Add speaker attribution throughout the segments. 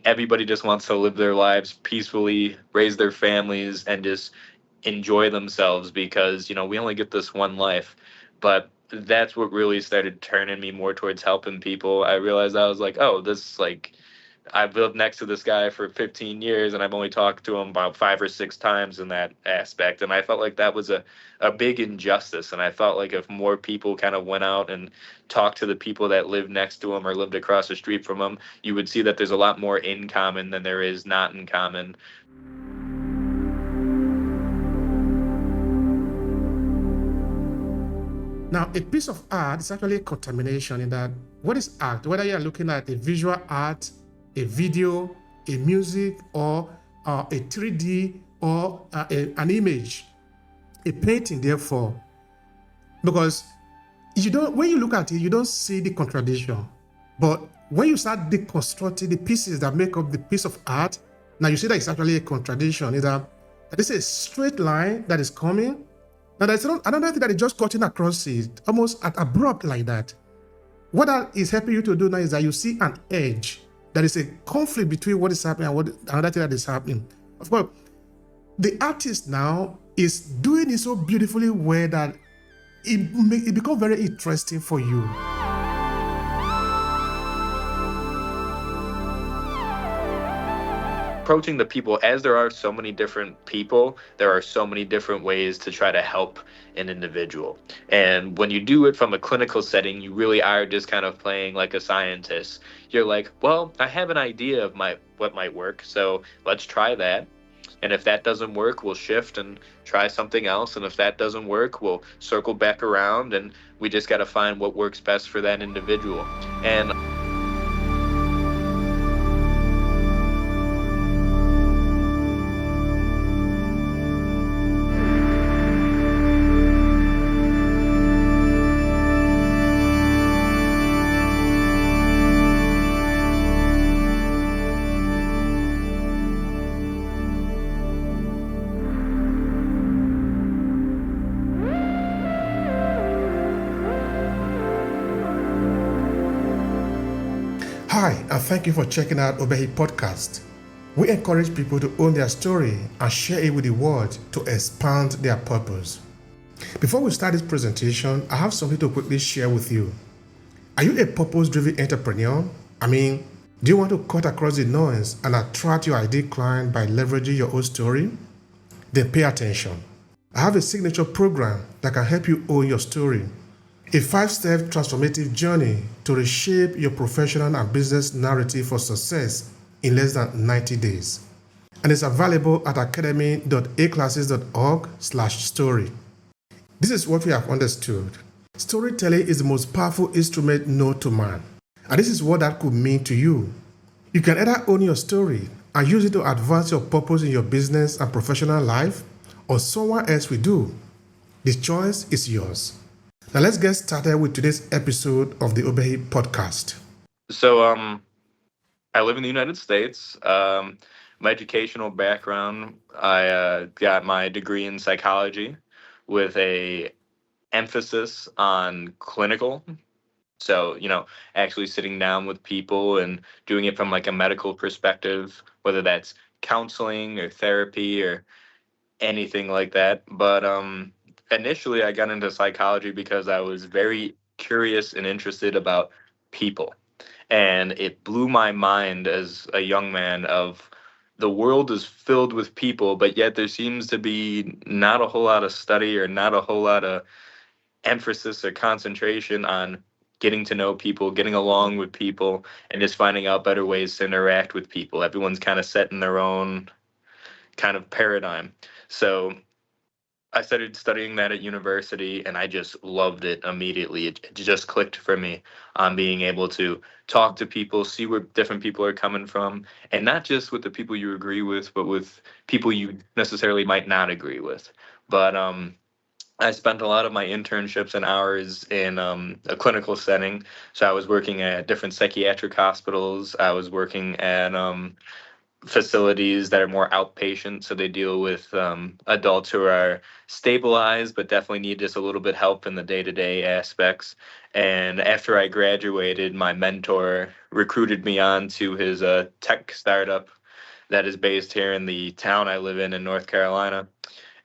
Speaker 1: everybody just wants to live their lives peacefully, raise their families, and just enjoy themselves because, we only get this one life. But that's what really started turning me more towards helping people. I realized I was like, oh, this, like, I've lived next to this guy for 15 years and I've only talked to him about 5 or 6 times in that aspect. And I felt like that was a big injustice. And I felt like if more people kind of went out and talked to the people that lived next to him or lived across the street from him, you would see that there's a lot more in common than there is not in common.
Speaker 2: Now, a piece of art is actually a contamination in that what is art? Whether you are looking at a visual art, a video, a music, or a 3D, or an image, a painting, therefore, because when you look at it, you don't see the contradiction. But when you start deconstructing the pieces that make up the piece of art, now you see that it's actually a contradiction. Is that it's a straight line that is coming. Now there's another thing that is just cutting across it, almost at abrupt like that. What that is helping you to do now is that you see an edge. There is a conflict between what is happening and what another thing that is happening. Of course, the artist now is doing it so beautifully well that it becomes very interesting for you.
Speaker 1: Approaching the people, as there are so many different people, there are so many different ways to try to help an individual. And when you do it from a clinical setting, you really are just kind of playing like a scientist. You're like, well, I have an idea of what might work, so let's try that. And if that doesn't work, we'll shift and try something else. And if that doesn't work, we'll circle back around, and we just got to find what works best for that individual. And
Speaker 2: Hi, and thank you for checking out Obehi Podcast. We encourage people to own their story and share it with the world to expand their purpose. Before we start this presentation, I have something to quickly share with you. Are you a purpose-driven entrepreneur? Do you want to cut across the noise and attract your ideal client by leveraging your own story? Then pay attention. I have a signature program that can help you own your story. A 5-step transformative journey to reshape your professional and business narrative for success in less than 90 days. And it's available at academy.aclasses.org/story. This is what we have understood. Storytelling is the most powerful instrument known to man. And this is what that could mean to you. You can either own your story and use it to advance your purpose in your business and professional life, or someone else will do. The choice is yours. Now let's get started with today's episode of the Obehi Podcast.
Speaker 1: So I live in the United States. My educational background, I got my degree in psychology with a emphasis on clinical. So, actually sitting down with people and doing it from like a medical perspective, whether that's counseling or therapy or anything like that. But initially I got into psychology because I was very curious and interested about people. And it blew my mind as a young man of the world is filled with people, but yet there seems to be not a whole lot of study or not a whole lot of emphasis or concentration on getting to know people, getting along with people, and just finding out better ways to interact with people. Everyone's kind of set in their own kind of paradigm. So I started studying that at university, and I just loved it immediately. It just clicked for me on being able to talk to people, see where different people are coming from, and not just with the people you agree with, but with people you necessarily might not agree with. But I spent a lot of my internships and hours in a clinical setting. So I was working at different psychiatric hospitals. I was working at facilities that are more outpatient, so they deal with adults who are stabilized but definitely need just a little bit help in the day-to-day aspects. And after I graduated, my mentor recruited me on to his tech startup that is based here in the town I live in North Carolina.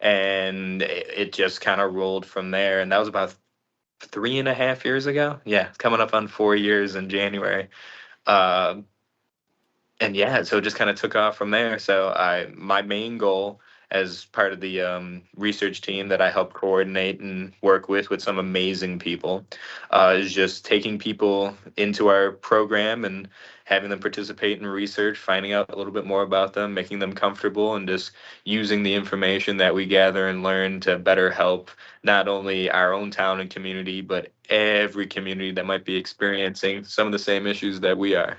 Speaker 1: And it just kind of rolled from there. And that was about 3.5 years ago. Yeah, it's coming up on 4 years in January. Uh, and yeah, so it just kind of took off from there. So my main goal as part of the research team that I help coordinate and work with some amazing people, is just taking people into our program and having them participate in research, finding out a little bit more about them, making them comfortable, and just using the information that we gather and learn to better help not only our own town and community, but every community that might be experiencing some of the same issues that we are.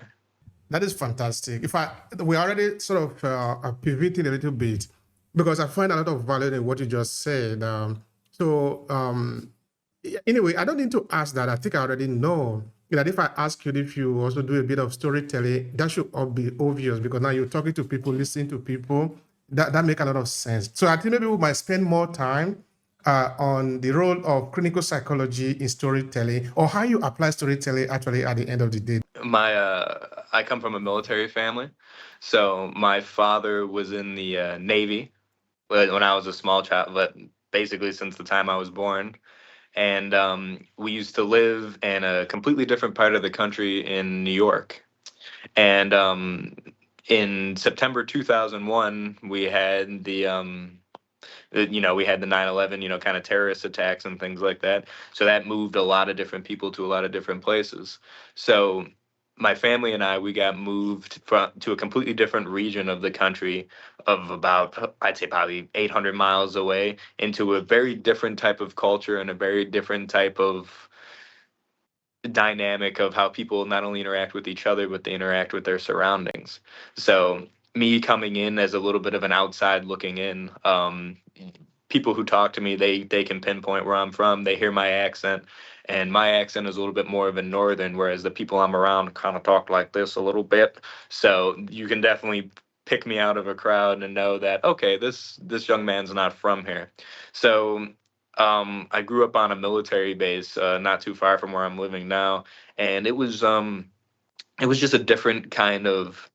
Speaker 2: That is fantastic. We already sort of pivoting a little bit because I find a lot of value in what you just said. Anyway, I don't need to ask that. I think I already know that if I ask you if you also do a bit of storytelling, that should all be obvious because now you're talking to people, listening to people. That make a lot of sense. So I think maybe we might spend more time on the role of clinical psychology in storytelling or how you apply storytelling actually at the end of the day.
Speaker 1: I come from a military family, so my father was in the Navy when I was a small child, but basically since the time I was born. And we used to live in a completely different part of the country in New York. And in September 2001, we had we had the 9/11, kind of terrorist attacks and things like that. So that moved a lot of different people to a lot of different places. So my family and I, we got moved to a completely different region of the country of about, I'd say probably 800 miles away, into a very different type of culture and a very different type of dynamic of how people not only interact with each other, but they interact with their surroundings. So me coming in as a little bit of an outside looking in, people who talk to me, they can pinpoint where I'm from. They hear my accent, and my accent is a little bit more of a northern, whereas the people I'm around kind of talk like this a little bit. So you can definitely pick me out of a crowd and know that, okay, this young man's not from here. So I grew up on a military base, not too far from where I'm living now, and it was just a different kind of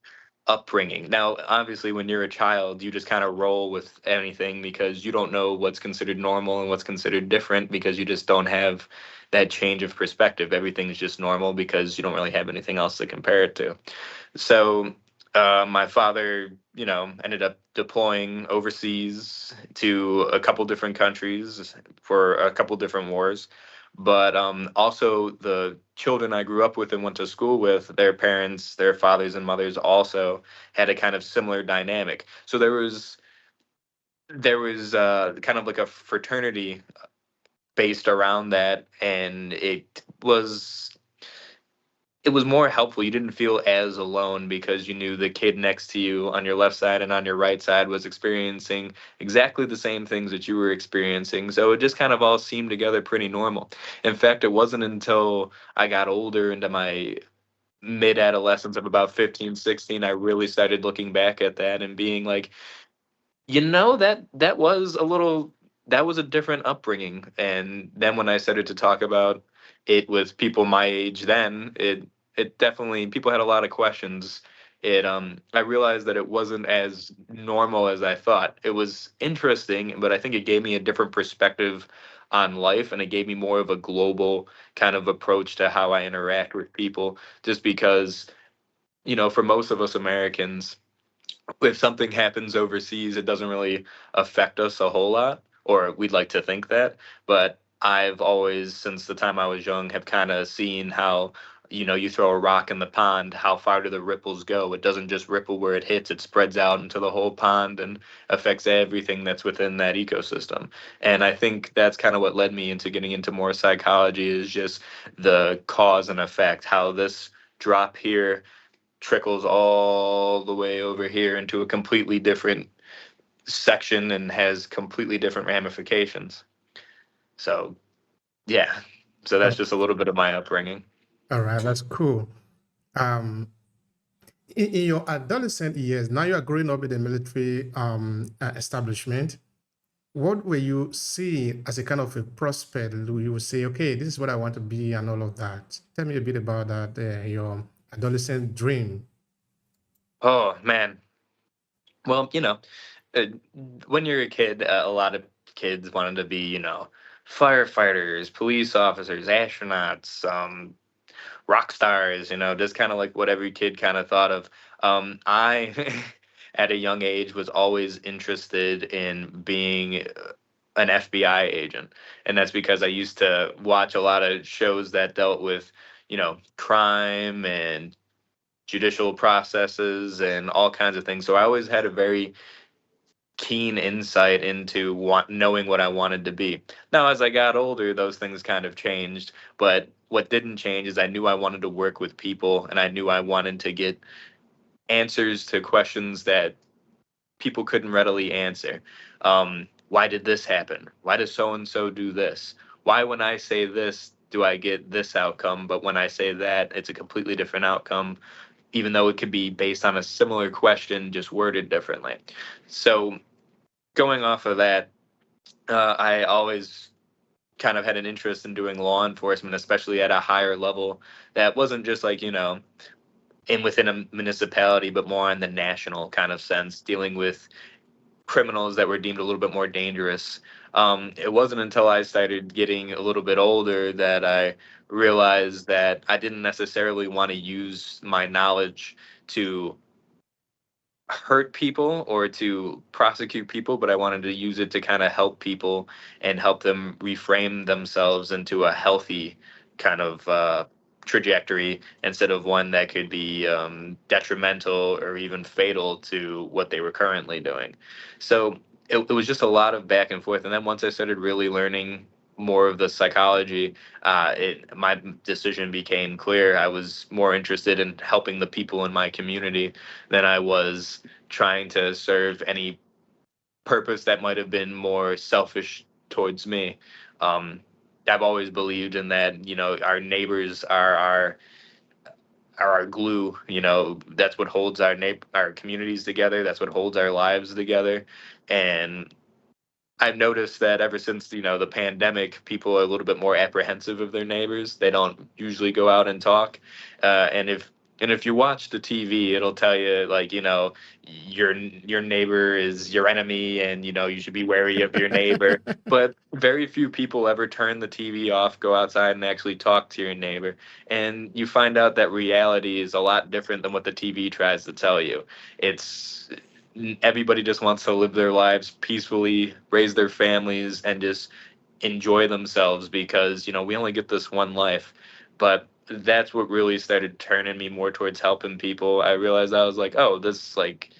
Speaker 1: upbringing. Now, obviously, when you're a child, you just kind of roll with anything because you don't know what's considered normal and what's considered different because you just don't have that change of perspective. Everything's just normal because you don't really have anything else to compare it to. So, my father, ended up deploying overseas to a couple different countries for a couple different wars. But also, the children I grew up with and went to school with, their parents, their fathers and mothers also had a kind of similar dynamic. So there was kind of like a fraternity based around that, and it was more helpful. You didn't feel as alone because you knew the kid next to you on your left side and on your right side was experiencing exactly the same things that you were experiencing. So it just kind of all seemed together pretty normal. In fact, it wasn't until I got older into my mid adolescence of about 15, 16, I really started looking back at that and being like, that was a different upbringing. And then when I started to talk about it with people my age, then it definitely, people had a lot of questions. I realized that it wasn't as normal as I thought. It was interesting, but I think it gave me a different perspective on life, and it gave me more of a global kind of approach to how I interact with people, just because, for most of us Americans, if something happens overseas, it doesn't really affect us a whole lot, or we'd like to think that. But I've always, since the time I was young, have kind of seen how, you throw a rock in the pond, how far do the ripples go? It doesn't just ripple where it hits, it spreads out into the whole pond and affects everything that's within that ecosystem. And I think that's kind of what led me into getting into more psychology, is just the cause and effect, how this drop here trickles all the way over here into a completely different section and has completely different ramifications. So, yeah. So that's
Speaker 2: Oh,
Speaker 1: just a little bit of my upbringing.
Speaker 2: all right, that's cool. Um, In your adolescent years, now you are growing up in the military establishment. What were you seeing as a kind of a prospect? You would say, okay, this is what I want to be, and all of that. Tell me a bit about that, your adolescent dream.
Speaker 1: Oh man. Well, uh, when you're a kid, a lot of kids wanted to be, firefighters, police officers, astronauts, rock stars, just kind of like what every kid kind of thought of. I, at a young age, was always interested in being an FBI agent. And that's because I used to watch a lot of shows that dealt with, crime and judicial processes and all kinds of things. So I always had a very keen insight into knowing what I wanted to be. Now, as I got older, those things kind of changed. But what didn't change is I knew I wanted to work with people, and I knew I wanted to get answers to questions that people couldn't readily answer. Why did this happen? Why does so and so do this? Why, when I say this, do I get this outcome? But when I say that, it's a completely different outcome, even though it could be based on a similar question, just worded differently. So, going off of that, I always kind of had an interest in doing law enforcement, especially at a higher level that wasn't just like, in within a municipality, but more in the national kind of sense, dealing with criminals that were deemed a little bit more dangerous. It wasn't until I started getting a little bit older that I realized that I didn't necessarily want to use my knowledge to hurt people or to prosecute people, but I wanted to use it to kind of help people and help them reframe themselves into a healthy kind of trajectory instead of one that could be detrimental or even fatal to what they were currently doing. So it was just a lot of back and forth. And then once I started really learning more of the psychology, my decision became clear. I was more interested in helping the people in my community than I was trying to serve any purpose that might have been more selfish towards me. Um, I've always believed in that, our neighbors are our glue. That's what holds our communities together. That's what holds our lives together. And I've noticed that ever since, the pandemic, people are a little bit more apprehensive of their neighbors. They don't usually go out and talk. And if you watch the TV, it'll tell you like, your neighbor is your enemy, and you should be wary of your neighbor. But very few people ever turn the TV off, go outside, and actually talk to your neighbor. And you find out that reality is a lot different than what the TV tries to tell you. It's Everybody just wants to live their lives peacefully, raise their families, and just enjoy themselves because, we only get this one life. But that's what really started turning me more towards helping people. I realized I was like, oh, this like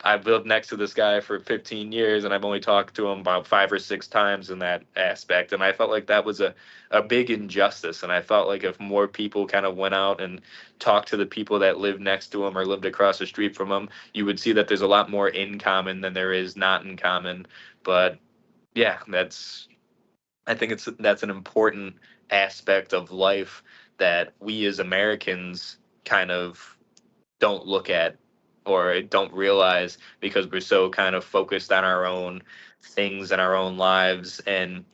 Speaker 1: I've lived next to this guy for 15 years and I've only talked to him about 5 or 6 times in that aspect. And I felt like that was a big injustice. And I felt like if more people kind of went out and talked to the people that lived next to him or lived across the street from him, you would see that there's a lot more in common than there is not in common. But yeah, I think that's an important aspect of life that we as Americans kind of don't look at or don't realize because we're so kind of focused on our own things and our own lives. And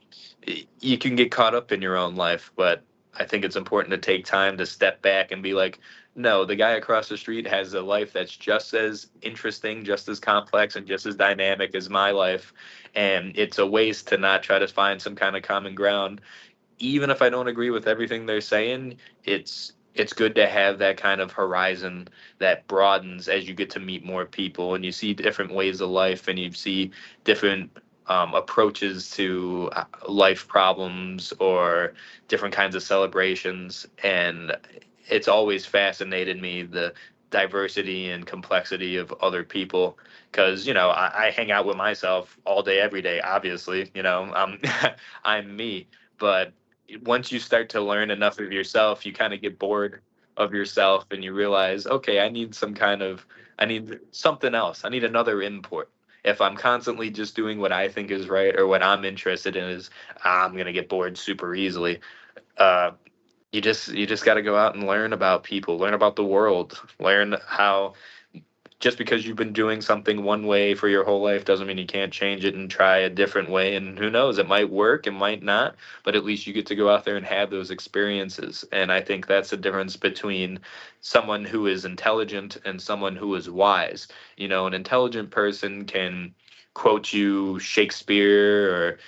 Speaker 1: you can get caught up in your own life, but I think it's important to take time to step back and be like, no, the guy across the street has a life that's just as interesting, just as complex, and just as dynamic as my life. And it's a waste to not try to find some kind of common ground. Even if I don't agree with everything they're saying, it's good to have that kind of horizon that broadens as you get to meet more people and you see different ways of life and you see different approaches to life problems or different kinds of celebrations. And it's always fascinated me the diversity and complexity of other people because I hang out with myself all day every day. Obviously, I'm me, but once you start to learn enough of yourself, you kind of get bored of yourself and you realize, okay, I need something else. I need another input. If I'm constantly just doing what I think is right or what I'm interested in I'm going to get bored super easily. Uh, You just got to go out and learn about people, learn about the world, learn how just because you've been doing something one way for your whole life doesn't mean you can't change it and try a different way. And who knows, it might work, it might not, but at least you get to go out there and have those experiences. And I think that's the difference between someone who is intelligent and someone who is wise. An intelligent person can quote you Shakespeare or,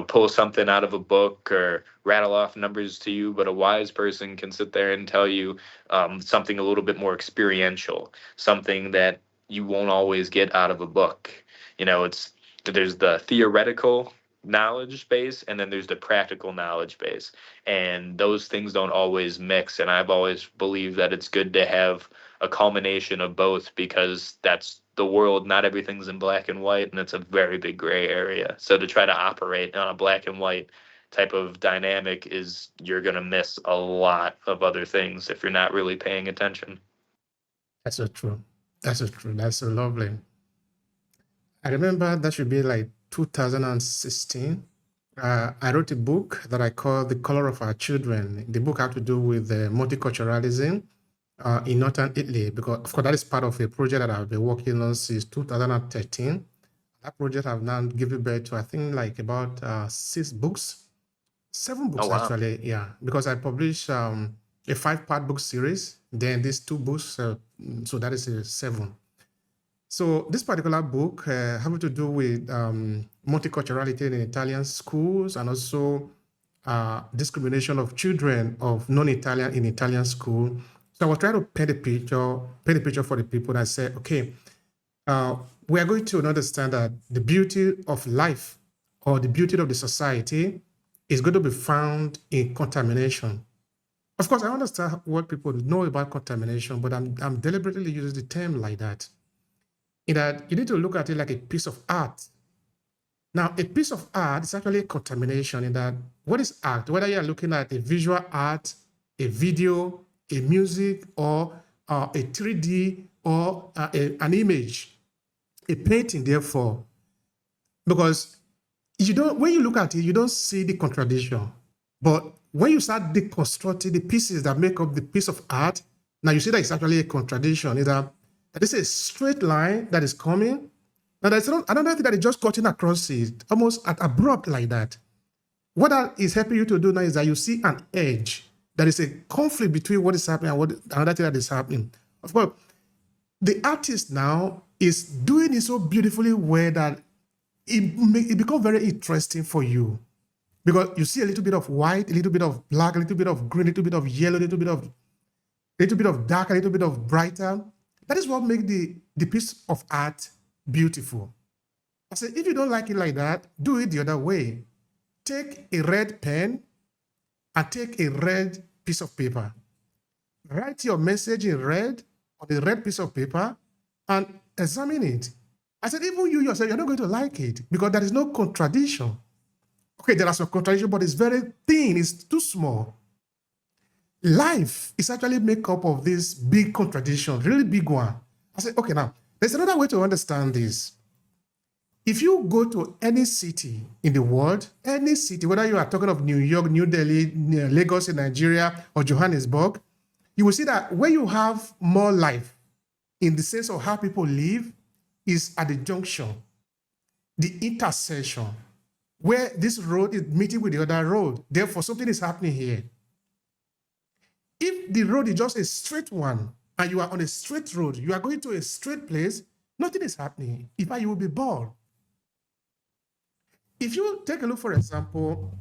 Speaker 1: pull something out of a book or rattle off numbers to you, but a wise person can sit there and tell you something a little bit more experiential, something that you won't always get out of a book. It's there's the theoretical knowledge base and then there's the practical knowledge base. And those things don't always mix. And I've always believed that it's good to have a culmination of both because that's the world. Not everything's in black and white, and it's a very big gray area. So to try to operate on a black and white type of dynamic is you're going to miss a lot of other things if you're not really paying attention.
Speaker 2: That's so true. That's so true. That's so lovely. I remember that should be like 2016. I wrote a book that I call The Color of Our Children. The book had to do with multiculturalism in northern Italy, because of course that is part of a project that I've been working on since 2013. That project have now given birth to, I think, like about 7 books
Speaker 1: Oh, wow.
Speaker 2: actually. Yeah, because I published a 5-part book series, then these 2 books, so that is 7. So this particular book having to do with multiculturality in Italian schools and also discrimination of children of non-Italian in Italian school. So I was trying to paint a picture for the people that say, okay, we are going to understand that the beauty of life or the beauty of the society is going to be found in contamination. Of course, I understand what people know about contamination, but I'm deliberately using the term like that. In that you need to look at it like a piece of art. Now, a piece of art is actually a contamination in that what is art? Whether you are looking at a visual art, a video, a music, or a 3D or an image, a painting, therefore, because when you look at it, you don't see the contradiction. But when you start deconstructing the pieces that make up the piece of art, now you see that it's actually a contradiction. That is a straight line that is coming. Now there's another thing that is just cutting across it, almost at abrupt like that. What that is helping you to do now is that you see an edge. There is a conflict between what is happening and what another thing that is happening. Of course, the artist now is doing it so beautifully well that it becomes very interesting for you, because you see a little bit of white, a little bit of black, a little bit of green, a little bit of yellow, a little bit of dark, a little bit of brighter. That is what makes the piece of art beautiful. I said, if you don't like it like that, do it the other way. Take a red pen and take a red piece of paper. Write your message in red on a red piece of paper and examine it. I said, even you yourself, you're not going to like it because there is no contradiction. Okay, there are some contradiction, but it's very thin, it's too small. Life is actually made up of this big contradiction, really big one. I said, okay, now, there's another way to understand this. If you go to any city in the world, any city, whether you are talking of New York, New Delhi, Lagos in Nigeria, or Johannesburg, you will see that where you have more life in the sense of how people live is at the junction, the intersection, where this road is meeting with the other road. Therefore, something is happening here. If the road is just a straight one, and you are on a straight road, you are going to a straight place, nothing is happening. In fact, you will be bored. If you take a look, for example,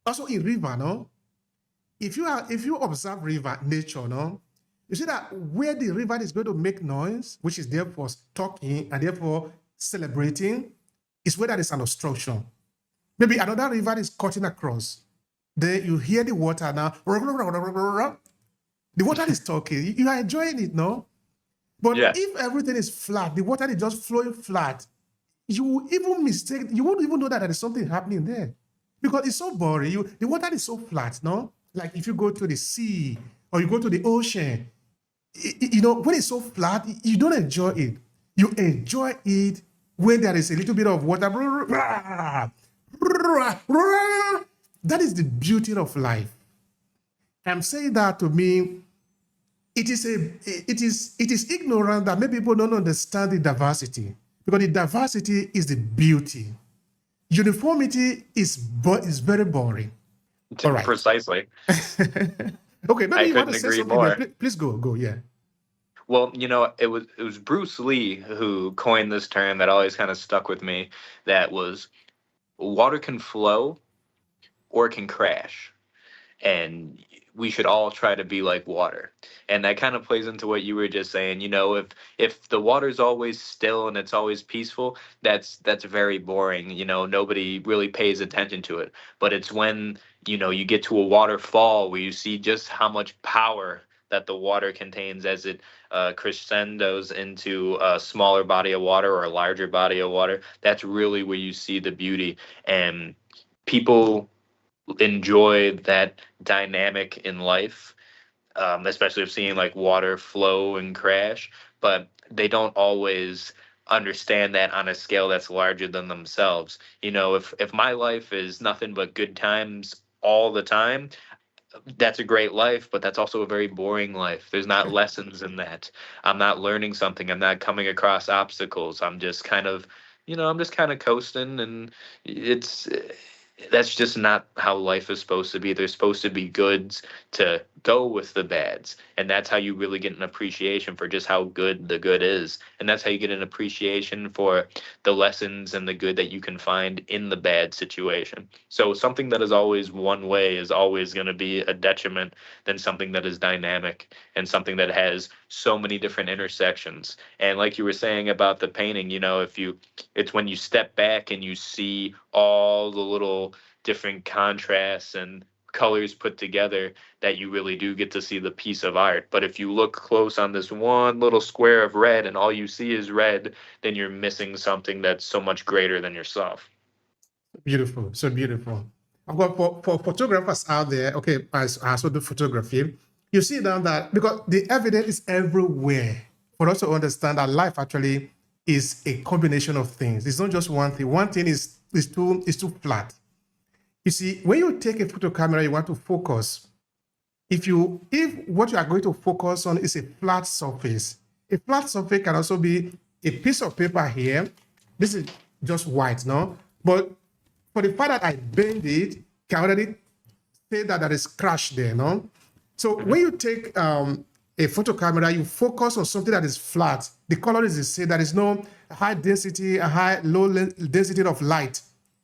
Speaker 2: also in river, no? If you observe river nature, no, you see that where the river is going to make noise, which is therefore talking and therefore celebrating, is where there is an obstruction. Maybe another river is cutting across. Then you hear the water now. The water is talking. You are enjoying it, no? But
Speaker 1: Yeah.
Speaker 2: if everything is flat, the water is just flowing flat, you will even mistake, you won't even know that there is something happening there. Because it's so boring. The water is so flat, no? Like if you go to the sea or you go to the ocean, when it's so flat, you don't enjoy it. You enjoy it when there is a little bit of water. That is the beauty of life. I'm saying that to me, it is ignorant that many people don't understand the diversity, because the diversity is the beauty. Uniformity is very boring. All right.
Speaker 1: Precisely.
Speaker 2: Okay, maybe
Speaker 1: I
Speaker 2: you want to
Speaker 1: couldn't
Speaker 2: say
Speaker 1: agree
Speaker 2: something there.
Speaker 1: more.
Speaker 2: Please go. Yeah.
Speaker 1: Well, it was Bruce Lee who coined this term that always kind of stuck with me. That was water can flow or it can crash, and we should all try to be like water. And that kind of plays into what you were just saying. If the water's always still and it's always peaceful, that's very boring. Nobody really pays attention to it. But it's when you get to a waterfall where you see just how much power that the water contains as it crescendos into a smaller body of water or a larger body of water. That's really where you see the beauty. And people enjoy that dynamic in life, especially of seeing like water flow and crash, but they don't always understand that on a scale that's larger than themselves. If my life is nothing but good times all the time, that's a great life, but that's also a very boring life. There's not lessons in that. I'm not learning something. I'm not coming across obstacles. I'm just kind of coasting, and it's that's just not how life is supposed to be. There's supposed to be goods to go with the bads, and that's how you really get an appreciation for just how good the good is, and that's how you get an appreciation for the lessons and the good that you can find in the bad situation. So something that is always one way is always going to be a detriment than something that is dynamic and something that has so many different intersections. And like you were saying about the painting, if you it's when you step back and you see all the little different contrasts and colors put together that you really do get to see the piece of art. But if you look close on this one little square of red and all you see is red, then you're missing something that's so much greater than yourself.
Speaker 2: Beautiful. So beautiful. I've got for photographers out there. Okay, I also do photography. You see now that because the evidence is everywhere for us to understand that life actually is a combination of things. It's not just one thing. One thing is too flat. You see, when you take a photo camera, you want to focus. If what you are going to focus on is a flat surface, a flat surface can also be a piece of paper here. This is just white, no? But for the fact that I bend it, can already say that there is crash there, no? So when you take a photo camera, you focus on something that is flat. The color is the same. There is no high density, a low density of light.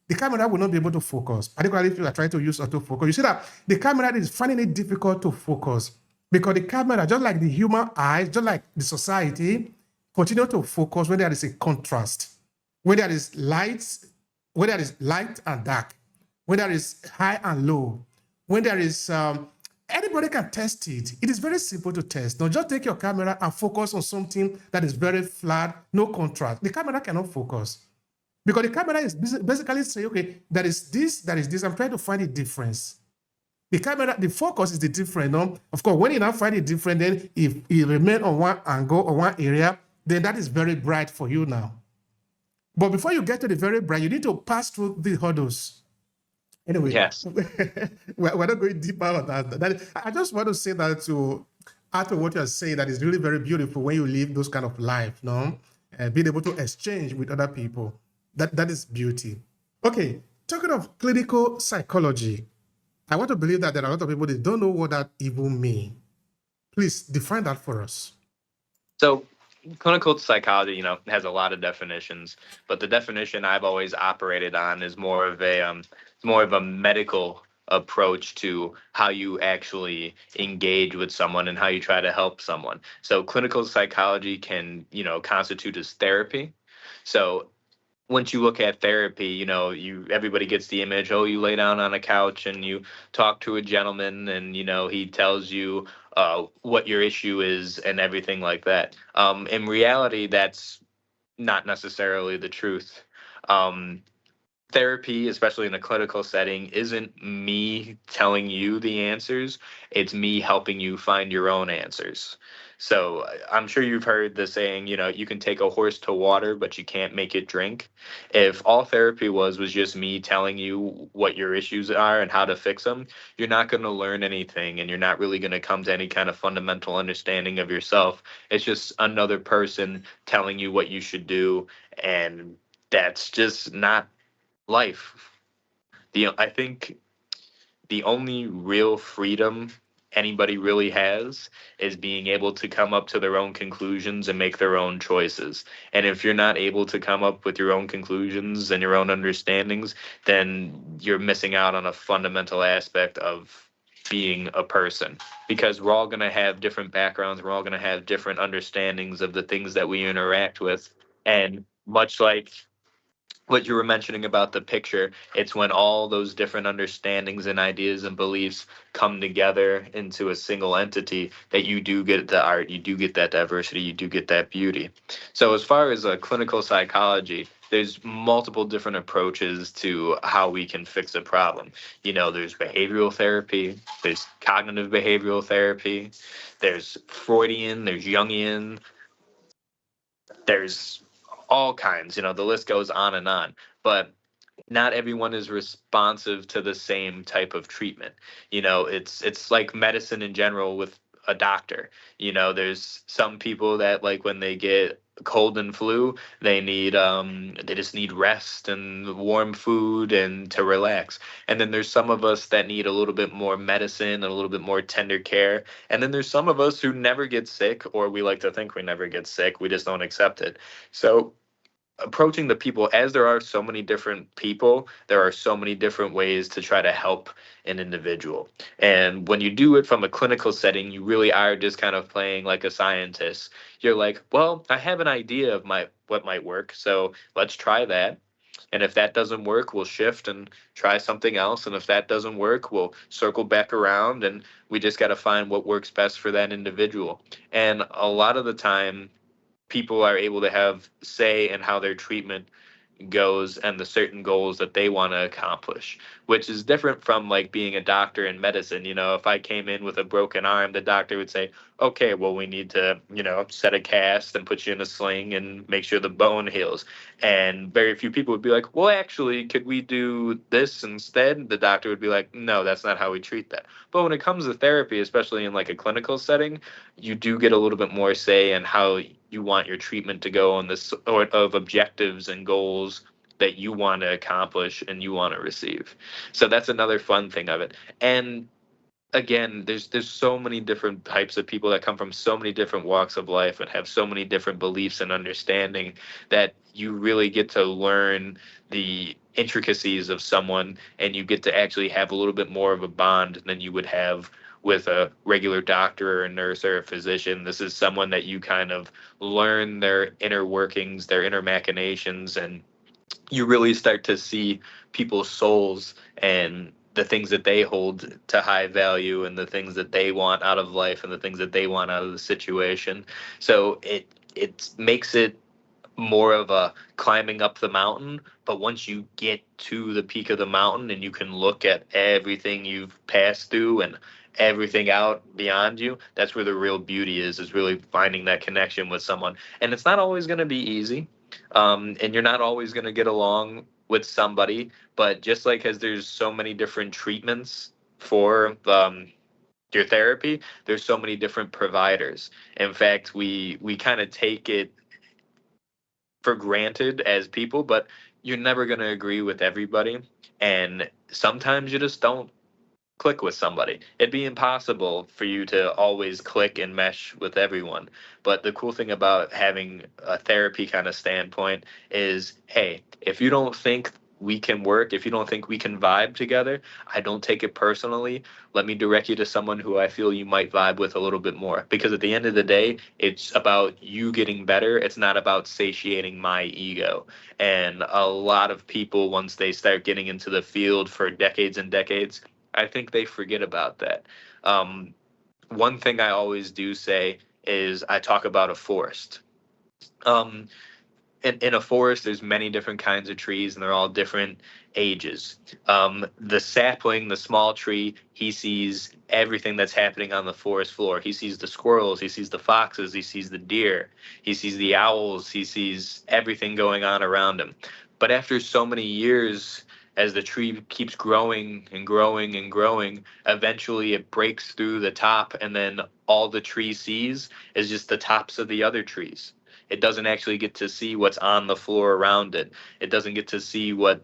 Speaker 2: The camera will not be able to focus, particularly if you are trying to use autofocus. You see that the camera is finding it difficult to focus because the camera, just like the human eyes, just like the society, continue to focus when there is a contrast, when there is light, when there is light and dark, when there is high and low, when there is anybody can test it. It is very simple to test. Now just take your camera and focus on something that is very flat, no contrast. The camera cannot focus. Because the camera is basically saying, okay, there is this, there is this. I'm trying to find a difference. The camera, the focus is the different. No? Of course, when you now find it different, then if you remain on one angle or one area, then that is very bright for you now. But before you get to the very bright, you need to pass through the hurdles. Anyway,
Speaker 1: Yes.
Speaker 2: we're not going deeper on that. I just want to say that to add to what you're saying, that is really very beautiful when you live those kind of life, no? Being able to exchange with other people. That is beauty. Okay, talking of clinical psychology, I want to believe that there are a lot of people that don't know what that even means. Please define that for us.
Speaker 1: So clinical psychology, has a lot of definitions, but the definition I've always operated on is more of a medical approach to how you actually engage with someone and how you try to help someone. So clinical psychology can, constitute as therapy. So once you look at therapy, everybody gets the image, oh, you lay down on a couch and you talk to a gentleman and he tells you what your issue is and everything like that. In reality, that's not necessarily the truth. Um, therapy, especially in a clinical setting, isn't me telling you the answers. It's me helping you find your own answers. So I'm sure you've heard the saying, you can take a horse to water, but you can't make it drink. If all therapy was just me telling you what your issues are and how to fix them, you're not going to learn anything and you're not really going to come to any kind of fundamental understanding of yourself. It's just another person telling you what you should do. And that's just not life. I think the only real freedom anybody really has is being able to come up to their own conclusions and make their own choices. And if you're not able to come up with your own conclusions and your own understandings, then you're missing out on a fundamental aspect of being a person, because we're all going to have different backgrounds, we're all going to have different understandings of the things that we interact with. And much like what you were mentioning about the picture, it's when all those different understandings and ideas and beliefs come together into a single entity that you do get the art, you do get that diversity, you do get that beauty. So, as far as clinical psychology, there's multiple different approaches to how we can fix a problem. There's behavioral therapy, there's cognitive behavioral therapy, there's Freudian, there's Jungian, there's all kinds, the list goes on and on. But not everyone is responsive to the same type of treatment. It's like medicine in general with a doctor. There's some people that, like, when they get cold and flu, they just need rest and warm food and to relax. And then there's some of us that need a little bit more medicine and a little bit more tender care. And then there's some of us who never get sick, or we like to think we never get sick, we just don't accept it. So approaching the people, as there are so many different people, there are so many different ways to try to help an individual. And when you do it from a clinical setting, you really are just kind of playing like a scientist. You're like, well, I have an idea of what might work, so let's try that. And if that doesn't work, we'll shift and try something else. And if that doesn't work, we'll circle back around, and we just got to find what works best for that individual. And a lot of the time, people are able to have say in how their treatment goes and the certain goals that they want to accomplish, which is different from like being a doctor in medicine. If I came in with a broken arm, the doctor would say, okay, well, we need to, set a cast and put you in a sling and make sure the bone heals. And very few people would be like, well, actually, could we do this instead? The doctor would be like, no, that's not how we treat that. But when it comes to therapy, especially in like a clinical setting, you do get a little bit more say in how you want your treatment to go on the sort of objectives and goals that you want to accomplish and you want to receive. So that's another fun thing of it. And again, there's so many different types of people that come from so many different walks of life and have so many different beliefs and understanding, that you really get to learn the intricacies of someone, and you get to actually have a little bit more of a bond than you would have with a regular doctor or a nurse or a physician. This is someone that you kind of learn their inner workings, their inner machinations, and you really start to see people's souls and the things that they hold to high value and the things that they want out of life and the things that they want out of the situation. So it makes it more of a climbing up the mountain, but once you get to the peak of the mountain and you can look at everything you've passed through and everything out beyond you, that's where the real beauty is really finding that connection with someone. And it's not always going to be easy, and you're not always going to get along with somebody, but just like as there's so many different treatments for your therapy, there's so many different providers. In fact, we kind of take it for granted as people, but you're never going to agree with everybody. And sometimes you just don't click with somebody. It'd be impossible for you to always click and mesh with everyone. But the cool thing about having a therapy kind of standpoint is, hey, if you don't think we can work, if you don't think we can vibe together, I don't take it personally. Let me direct you to someone who I feel you might vibe with a little bit more. Because at the end of the day, it's about you getting better. It's not about satiating my ego. And a lot of people, once they start getting into the field for decades and decades, I think they forget about that. Um, One thing I always do say is I talk about a forest. Um, in a forest, there's many different kinds of trees, and they're all different ages. The sapling, the small tree, he sees everything that's happening on the forest floor. He sees the squirrels, he sees the foxes, he sees the deer, he sees the owls, he sees everything going on around him. But after so many years, as the tree keeps growing and growing and growing, eventually it breaks through the top, and then all the tree sees is just the tops of the other trees. It doesn't actually get to see what's on the floor around it. It doesn't get to see what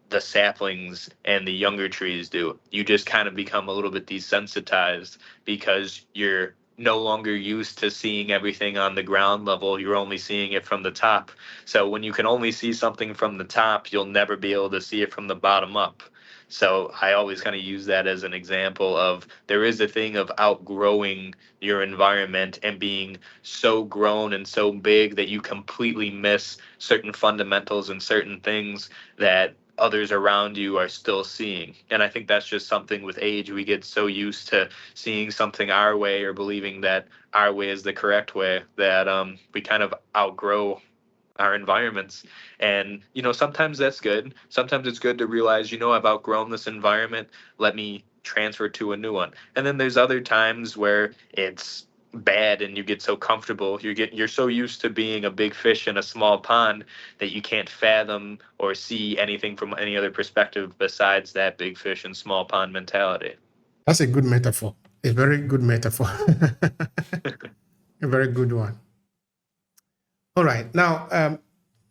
Speaker 1: the saplings and the younger trees do. You just kind of become a little bit desensitized because you're no longer used to seeing everything on the ground level. You're only seeing it from the top. So when you can only see something from the top, you'll never be able to see it from the bottom up. So I always kind of use that as an example of there is a thing of outgrowing your environment and being so grown and so big that you completely miss certain fundamentals and certain things that others around you are still seeing. And I think that's just something with age. We get so used to seeing something our way or believing that our way is the correct way that we kind of outgrow our environments. And, sometimes that's good. Sometimes it's good to realize, I've outgrown this environment. Let me transfer to a new one. And then there's other times where it's bad and you get so comfortable. You're so used to being a big fish in a small pond that you can't fathom or see anything from any other perspective besides that big fish and small pond mentality.
Speaker 2: That's a good metaphor. A very good metaphor. A very good one. All right. Now,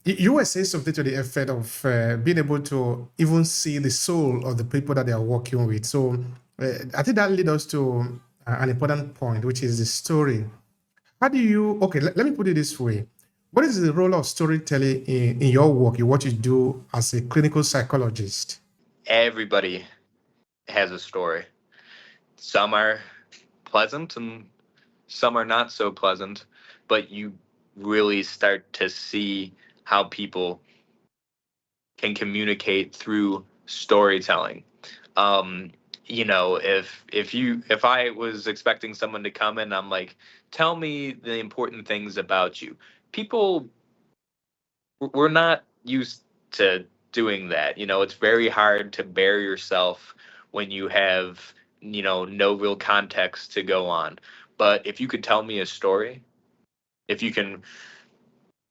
Speaker 2: you were saying something to the effect of being able to even see the soul of the people that they are working with. So I think that leads us to an important point, which is the story. How do you, okay, let me put it this way. What is the role of storytelling in your work, in what you do as a clinical psychologist?
Speaker 1: Everybody has a story. Some are pleasant and some are not so pleasant, but you really start to see how people can communicate through storytelling. If I was expecting someone to come in, I'm like, tell me the important things about you. People, we're not used to doing that. It's very hard to bear yourself when you have, no real context to go on. But if you could tell me a story, if you can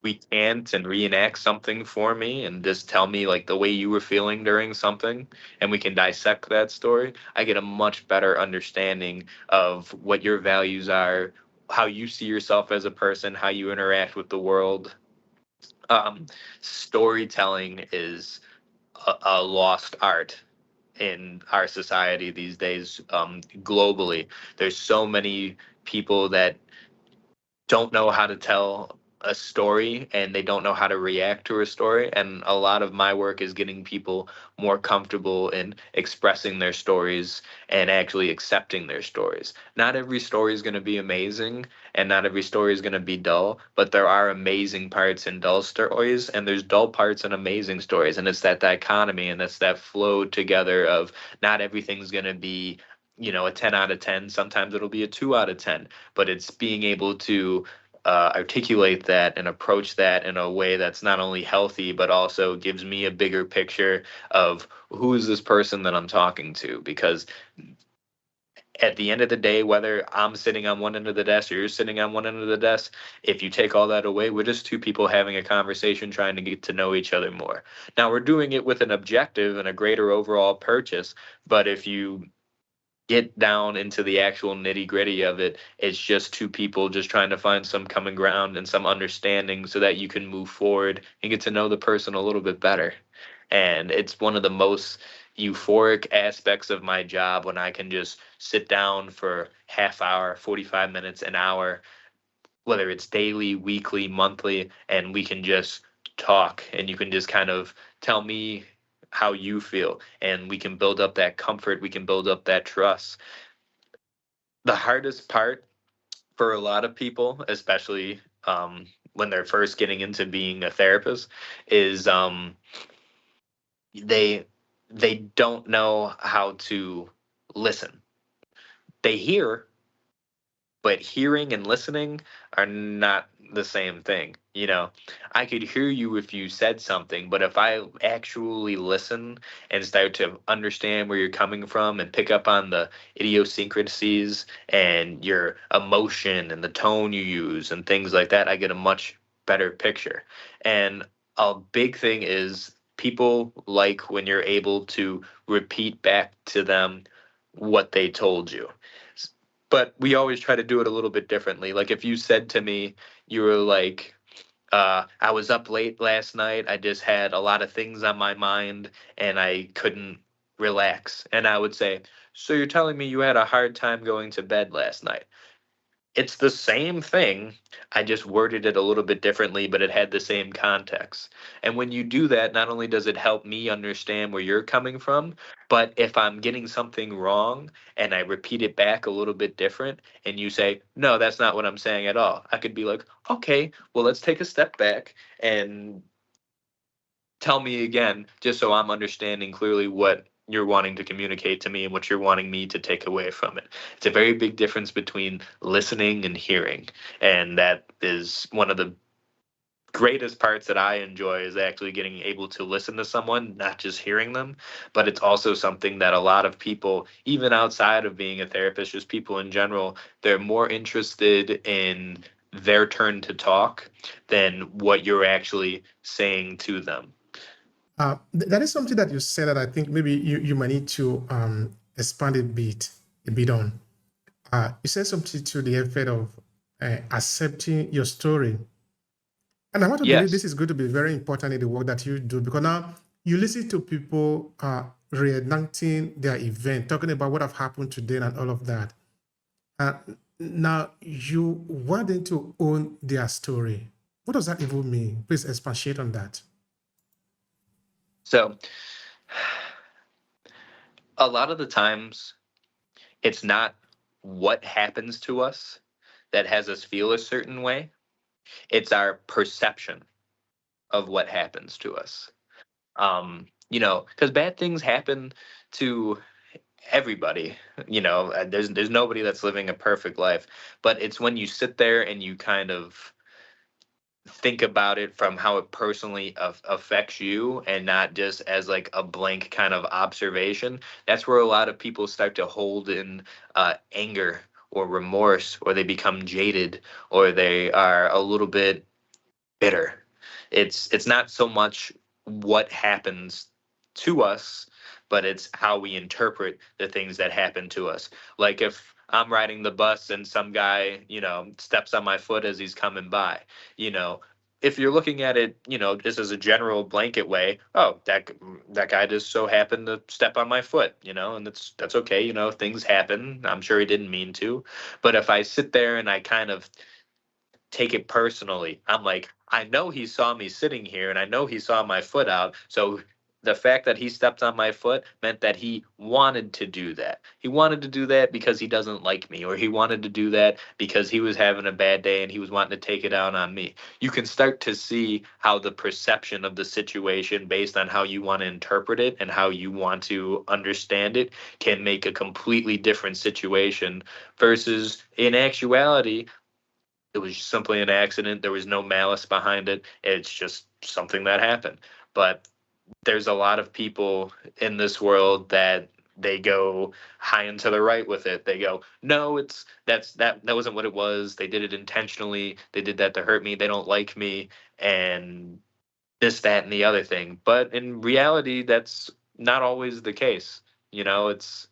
Speaker 1: recant and reenact something for me and just tell me like the way you were feeling during something, and we can dissect that story, I get a much better understanding of what your values are, how you see yourself as a person, how you interact with the world. Storytelling is a lost art in our society these days. Globally, there's so many people that don't know how to tell a story and they don't know how to react to a story. And a lot of my work is getting people more comfortable in expressing their stories and actually accepting their stories. Not every story is going to be amazing and not every story is going to be dull, but there are amazing parts in dull stories and there's dull parts in amazing stories. And it's that dichotomy and it's that flow together of not everything's going to be a 10 out of 10. Sometimes it'll be a 2 out of 10, but it's being able to articulate that and approach that in a way that's not only healthy, but also gives me a bigger picture of who is this person that I'm talking to. Because at the end of the day, whether I'm sitting on one end of the desk or you're sitting on one end of the desk, if you take all that away, we're just two people having a conversation trying to get to know each other more. Now, we're doing it with an objective and a greater overall purchase, but if you get down into the actual nitty gritty of it, it's just two people just trying to find some common ground and some understanding so that you can move forward and get to know the person a little bit better. And it's one of the most euphoric aspects of my job when I can just sit down for half hour, 45 minutes, an hour, whether it's daily, weekly, monthly, and we can just talk and you can just kind of tell me how you feel and we can build up that comfort, we can build up that trust. The hardest part for a lot of people, especially when they're first getting into being a therapist, is they they don't know how to listen. They hear, but hearing and listening are not the same thing. I could hear you if you said something, but if I actually listen and start to understand where you're coming from and pick up on the idiosyncrasies and your emotion and the tone you use and things like that, I get a much better picture. And a big thing is people like when you're able to repeat back to them what they told you. But we always try to do it a little bit differently. Like if you said to me, you were like, I was up late last night. I just had a lot of things on my mind and I couldn't relax. And I would say, so you're telling me you had a hard time going to bed last night? It's the same thing. I just worded it a little bit differently, but it had the same context. And when you do that, not only does it help me understand where you're coming from, but if I'm getting something wrong and I repeat it back a little bit different and you say, no, that's not what I'm saying at all, I could be like, okay, well, let's take a step back and tell me again, just so I'm understanding clearly what you're wanting to communicate to me and what you're wanting me to take away from it. It's a very big difference between listening and hearing. And that is one of the greatest parts that I enjoy is actually getting able to listen to someone, not just hearing them. But it's also something that a lot of people, even outside of being a therapist, just people in general, they're more interested in their turn to talk than what you're actually saying to them.
Speaker 2: That is something that you said that I think maybe you might need to expand a bit on. You said something to the effect of accepting your story. And I want to believe
Speaker 1: Yes.
Speaker 2: this is going to be very important in the work that you do because now you listen to people reenacting their event, talking about what have happened to them and all of that. Uh, Now you want them to own their story. What does that even mean? Please expatiate on that.
Speaker 1: So a lot of the times, it's not what happens to us that has us feel a certain way. It's our perception of what happens to us. Because bad things happen to everybody. There's nobody that's living a perfect life, but it's when you sit there and you kind of think about it from how it personally affects you and not just as like a blank kind of observation. That's where a lot of people start to hold in anger or remorse, or they become jaded, or they are a little bit bitter. It's not so much what happens to us, but it's how we interpret the things that happen to us. Like if I'm riding the bus and some guy, steps on my foot as he's coming by, you know, if you're looking at it, just as a general blanket way, oh, that guy just so happened to step on my foot, and that's okay, things happen. I'm sure he didn't mean to. But if I sit there and I kind of take it personally. I'm like, I know he saw me sitting here and I know he saw my foot out. So the fact that he stepped on my foot meant that he wanted to do that. He wanted to do that because he doesn't like me, or he wanted to do that because he was having a bad day and he was wanting to take it out on me. You can start to see how the perception of the situation, based on how you want to interpret it and how you want to understand it, can make a completely different situation versus in actuality it was simply an accident. There was no malice behind it. It's just something that happened. But there's a lot of people in this world that they go high and to the right with it. They go, no, that wasn't what it was. They did it intentionally. They did that to hurt me. They don't like me, and this, that, and the other thing. But in reality, that's not always the case. It's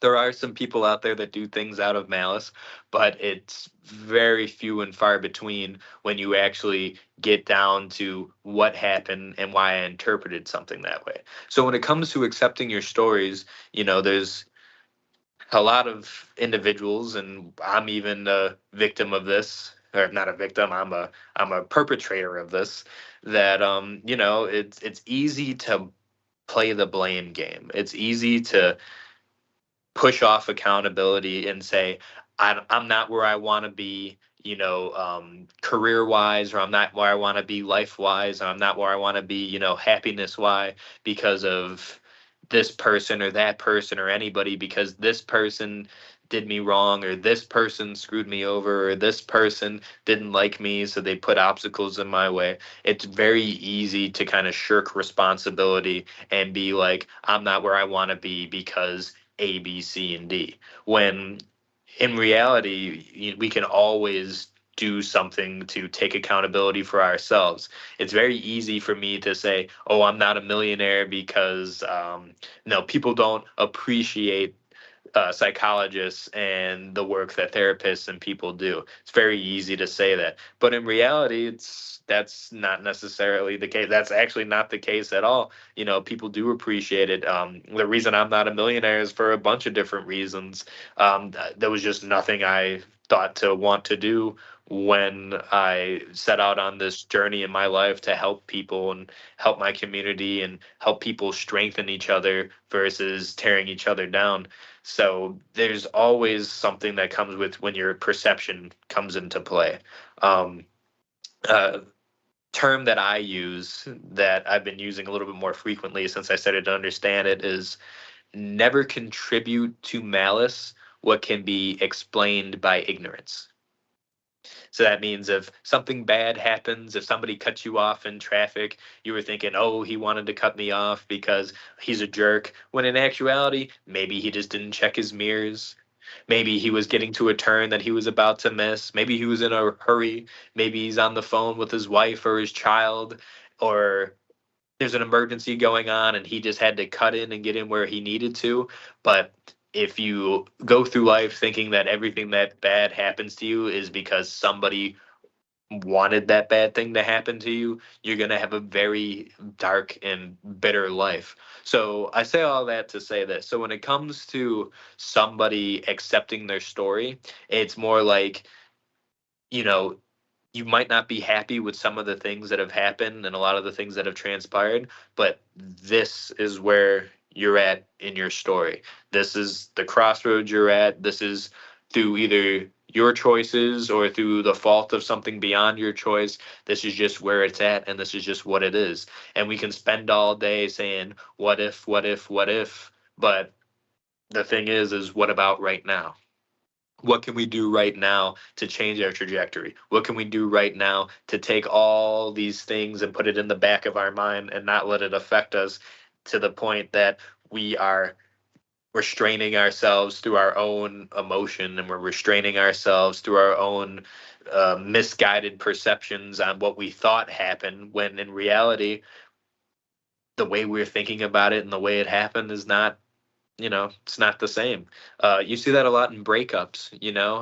Speaker 1: there are some people out there that do things out of malice, but it's very few and far between when you actually get down to what happened and why I interpreted something that way. So when it comes to accepting your stories, there's a lot of individuals, and I'm even a victim of this, or not a victim, I'm a perpetrator of this, that it's easy to play the blame game. It's easy to push off accountability and say, I'm not where I want to be, career wise, or I'm not where I want to be life wise, or I'm not where I want to be, happiness wise, because of this person or that person or anybody, because this person did me wrong, or this person screwed me over, or this person didn't like me, so they put obstacles in my way. It's very easy to kind of shirk responsibility and be like, I'm not where I want to be because A, B, C, and D. When in reality, we can always do something to take accountability for ourselves. It's very easy for me to say, "Oh, I'm not a millionaire because no, people don't appreciate psychologists and the work that therapists and people do." It's very easy to say that, but in reality, that's not necessarily the case. That's actually not the case at all. People do appreciate it. The reason I'm not a millionaire is for a bunch of different reasons. There was just nothing I thought to want to do when I set out on this journey in my life to help people and help my community and help people strengthen each other versus tearing each other down. So there's always something that comes with when your perception comes into play. Um, uh, Term that I use that I've been using a little bit more frequently since I started to understand it is never contribute to malice what can be explained by ignorance. So that means if something bad happens, if somebody cuts you off in traffic, you were thinking, oh, he wanted to cut me off because he's a jerk. When in actuality, maybe he just didn't check his mirrors. Maybe he was getting to a turn that he was about to miss. Maybe he was in a hurry. Maybe he's on the phone with his wife or his child, or there's an emergency going on and he just had to cut in and get in where he needed to. But if you go through life thinking that everything that bad happens to you is because somebody wanted that bad thing to happen to you, you're going to have a very dark and bitter life. So I say all that to say this. So when it comes to somebody accepting their story, it's more like, you know, you might not be happy with some of the things that have happened and a lot of the things that have transpired, but this is where you're at in your story. This is the crossroads you're at. This is through either your choices or through the fault of something beyond your choice. This is just where it's at, and this is just what it is. And we can spend all day saying, what if, what if, what if? But the thing is what about right now? What can we do right now to change our trajectory? What can we do right now to take all these things and put it in the back of our mind and not let it affect us to the point that we are restraining ourselves through our own emotion, and we're restraining ourselves through our own misguided perceptions on what we thought happened, when in reality, the way we're thinking about it and the way it happened is not, it's not the same. You see that a lot in breakups,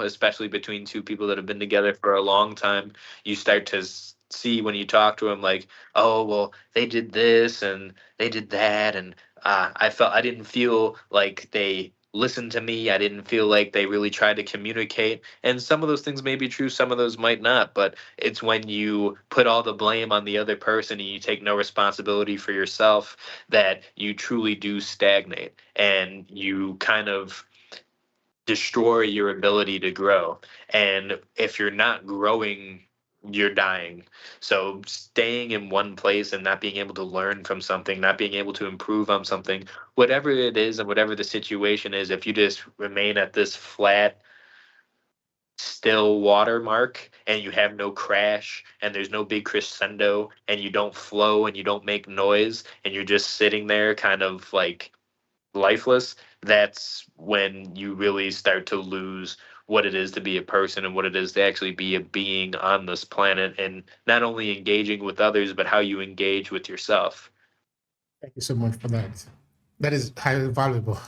Speaker 1: especially between two people that have been together for a long time. You start to see when you talk to them, like, oh, well, they did this and they did that. And I didn't feel like they listened to me. I didn't feel like they really tried to communicate. And some of those things may be true, some of those might not. But it's when you put all the blame on the other person and you take no responsibility for yourself that you truly do stagnate, and you kind of destroy your ability to grow. And if you're not growing, you're dying. So staying in one place and not being able to learn from something, not being able to improve on something, whatever it is and whatever the situation is, if you just remain at this flat, still watermark and you have no crash and there's no big crescendo and you don't flow and you don't make noise and you're just sitting there kind of like lifeless, that's when you really start to lose what it is to be a person and what it is to actually be a being on this planet, and not only engaging with others but how you engage with yourself.
Speaker 2: Thank you so much for that. That is highly valuable.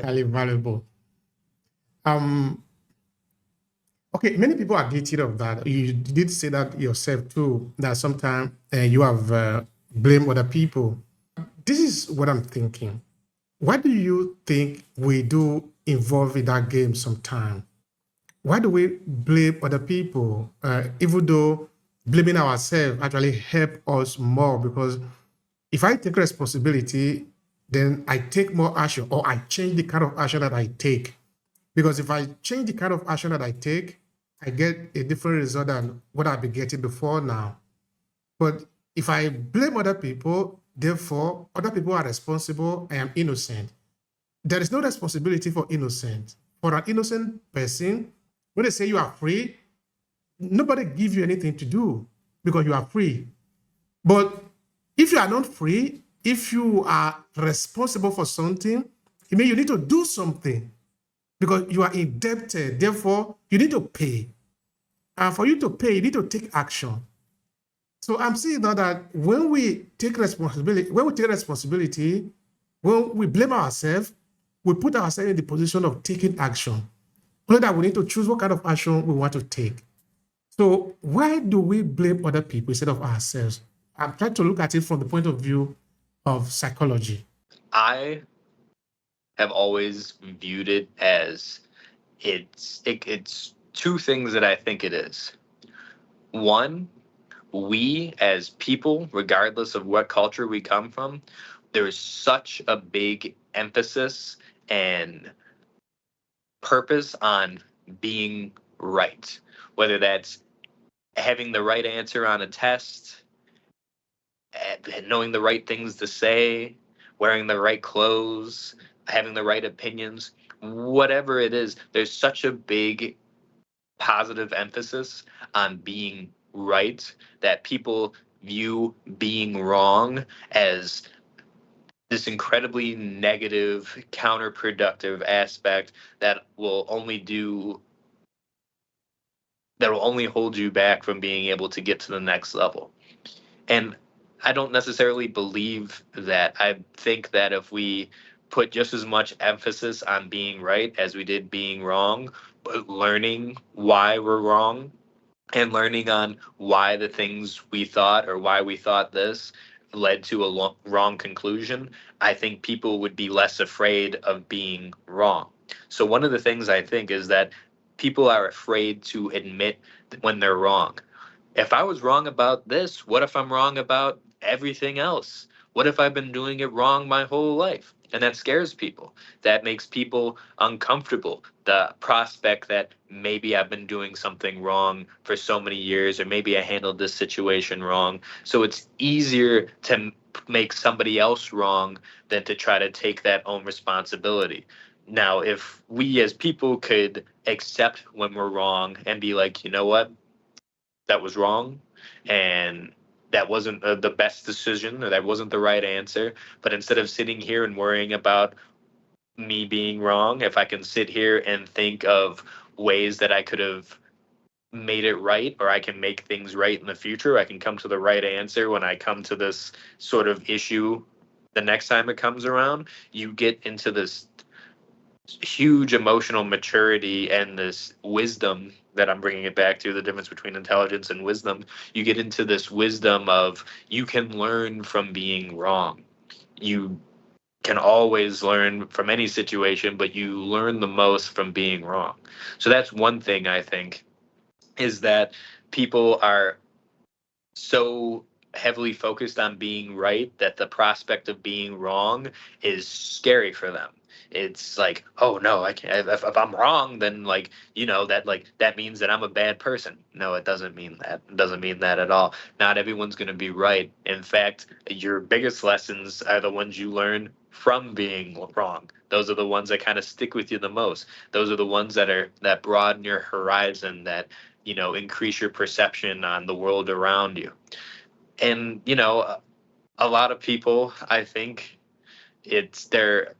Speaker 2: Highly valuable. Um, okay, many people are guilty of that. You did say that yourself too, that sometimes you have blamed other people. This is what I'm thinking. Why do you think we do involve in that game sometime? Why do we blame other people, even though blaming ourselves actually help us more? Because if I take responsibility, then I take more action, or I change the kind of action that I take. Because if I change the kind of action that I take, I get a different result than what I've been getting before now. But if I blame other people, therefore other people are responsible, I am innocent. There is no responsibility for innocent. For an innocent person, when they say you are free, nobody gives you anything to do because you are free. But if you are not free, if you are responsible for something, it means you need to do something because you are indebted. Therefore, you need to pay. And for you to pay, you need to take action. So I'm seeing now that when we blame ourselves, we put ourselves in the position of taking action. Only that we need to choose what kind of action we want to take. So why do we blame other people instead of ourselves? I'm trying to look at it from the point of view of psychology.
Speaker 1: I have always viewed it as it's two things that I think it is. One, we as people, regardless of what culture we come from, there is such a big emphasis and purpose on being right, whether that's having the right answer on a test, knowing the right things to say, wearing the right clothes, having the right opinions, whatever it is, there's such a big positive emphasis on being right that people view being wrong as this incredibly negative, counterproductive aspect that will only do that will only hold you back from being able to get to the next level. And I don't necessarily believe that. I think that if we put just as much emphasis on being right as we did being wrong, but learning why we're wrong and learning on why the things we thought or why we thought this led to a wrong conclusion, I think people would be less afraid of being wrong. So one of the things I think is that people are afraid to admit when they're wrong. If I was wrong about this, what if I'm wrong about everything else? What if I've been doing it wrong my whole life? And that scares people. That makes people uncomfortable. The prospect that maybe I've been doing something wrong for so many years, or maybe I handled this situation wrong. So it's easier to make somebody else wrong than to try to take that own responsibility. Now, if we as people could accept when we're wrong and be like, you know what? That was wrong and that wasn't the best decision or that wasn't the right answer. But instead of sitting here and worrying about me being wrong, if I can sit here and think of ways that I could have made it right or I can make things right in the future, I can come to the right answer when I come to this sort of issue the next time it comes around. You get into this huge emotional maturity and this wisdom that I'm bringing it back to, the difference between intelligence and wisdom. You get into this wisdom of you can learn from being wrong. You can always learn from any situation, but you learn the most from being wrong. So that's one thing I think is that people are so heavily focused on being right that the prospect of being wrong is scary for them. It's like, oh no, I can't. If I'm wrong, then that means that I'm a bad person. No, it doesn't mean that. It doesn't mean that at all. Not everyone's going to be right. In fact, your biggest lessons are the ones you learn from being wrong. Those are the ones that kind of stick with you the most. Those are the ones that broaden your horizon, that increase your perception on the world around you. And a lot of people, I think, they're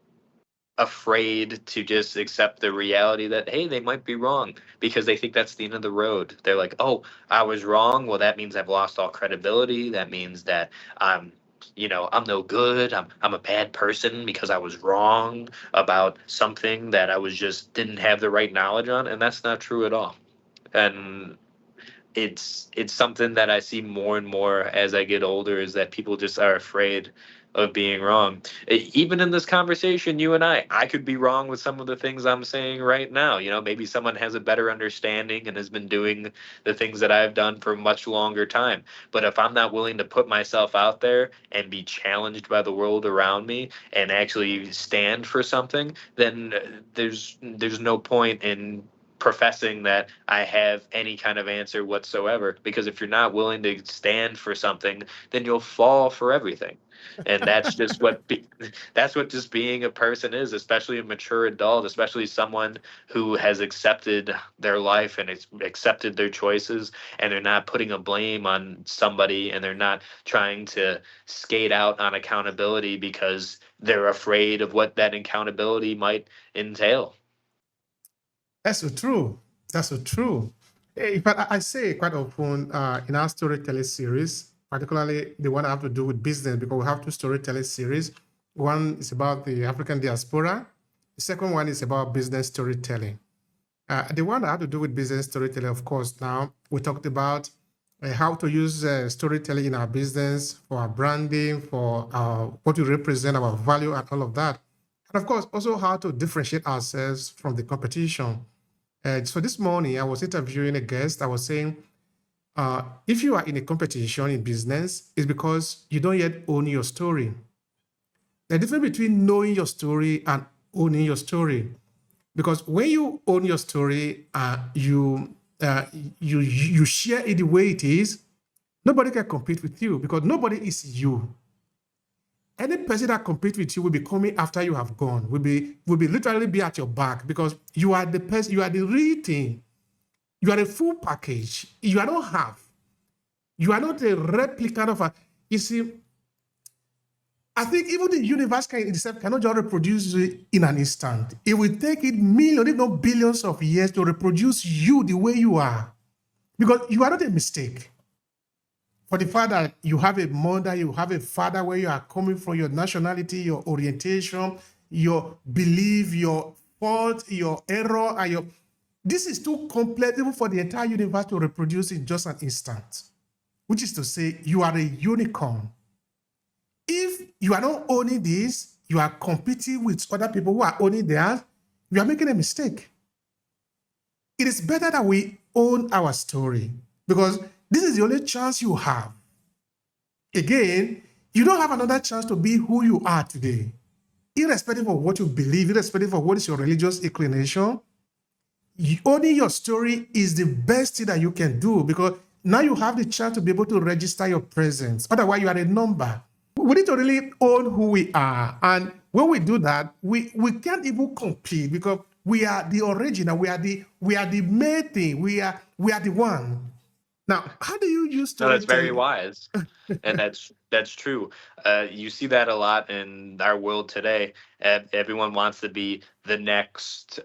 Speaker 1: afraid to just accept the reality that, hey, they might be wrong, because they think that's the end of the road. They're like, oh, I was wrong, well, that means I've lost all credibility. That means that I'm no good. I'm a bad person because I was wrong about something that I was just didn't have the right knowledge on. And that's not true at all. And it's something that I see more and more as I get older, is that people just are afraid of being wrong. Even in this conversation, you and I could be wrong with some of the things I'm saying right now. Maybe someone has a better understanding and has been doing the things that I've done for a much longer time. But if I'm not willing to put myself out there and be challenged by the world around me and actually stand for something, then there's no point in professing that I have any kind of answer whatsoever. Because if you're not willing to stand for something, then you'll fall for everything. And that's what just being a person is, especially a mature adult, especially someone who has accepted their life and accepted their choices, and they're not putting a blame on somebody, and they're not trying to skate out on accountability because they're afraid of what that accountability might entail.
Speaker 2: That's so true. That's so true. In fact, I say quite often in our storytelling series, particularly the one I have to do with business, because we have two storytelling series. One is about the African diaspora. The second one is about business storytelling. The one I have to do with business storytelling, of course, now we talked about how to use storytelling in our business for our branding, for what we represent, our value, and all of that. And of course, also how to differentiate ourselves from the competition. So this morning, I was interviewing a guest. I was saying, if you are in a competition in business, it's because you don't yet own your story. The difference between knowing your story and owning your story, because when you own your story, you share it the way it is. Nobody can compete with you because nobody is you. Any person that competes with you will be coming after you have gone. Will be literally be at your back because you are the person. You are the real thing. You are a full package. You are not half. You are not a replicant of a. You see, I think even the universe can itself cannot just reproduce it in an instant. It will take it millions, if not billions of years to reproduce you the way you are. Because you are not a mistake. For the fact that you have a mother, you have a father, where you are coming from, your nationality, your orientation, your belief, your fault, your error, and your. This is too complex even for the entire universe to reproduce in just an instant. Which is to say, you are a unicorn. If you are not owning this, you are competing with other people who are owning theirs, you are making a mistake. It is better that we own our story because this is the only chance you have. Again, you don't have another chance to be who you are today. Irrespective of what you believe, irrespective of what is your religious inclination, owning your story is the best thing that you can do because now you have the chance to be able to register your presence. Otherwise, you are a number. We need to really own who we are. And when we do that, we can't even compete because we are the original. We are the main thing. We are the one. Now, how do you use
Speaker 1: No, that's very
Speaker 2: storytelling?
Speaker 1: wise, and that's true. You see that a lot in our world today. Everyone wants to be the next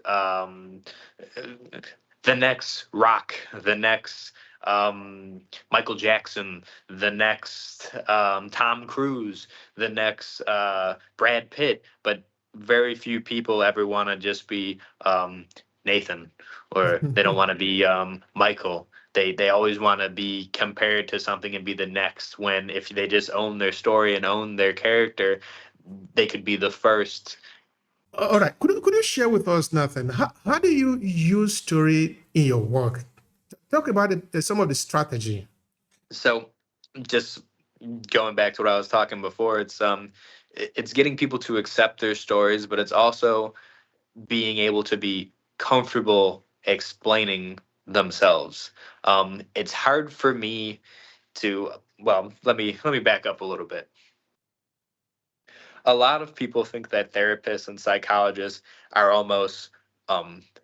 Speaker 1: Rock, the next Michael Jackson, the next Tom Cruise, the next Brad Pitt, but very few people ever want to just be Nathan, or they don't want to be Michael. They always want to be compared to something and be the next, when if they just own their story and own their character, they could be the first.
Speaker 2: All right. Could you share with us, Nathan, how do you use story in your work? Talk about it, some of the strategy.
Speaker 1: So just going back to what I was talking before, it's getting people to accept their stories, but it's also being able to be comfortable explaining themselves. It's hard for me to, well, let me back up a little bit. A lot of people think that therapists and psychologists are almost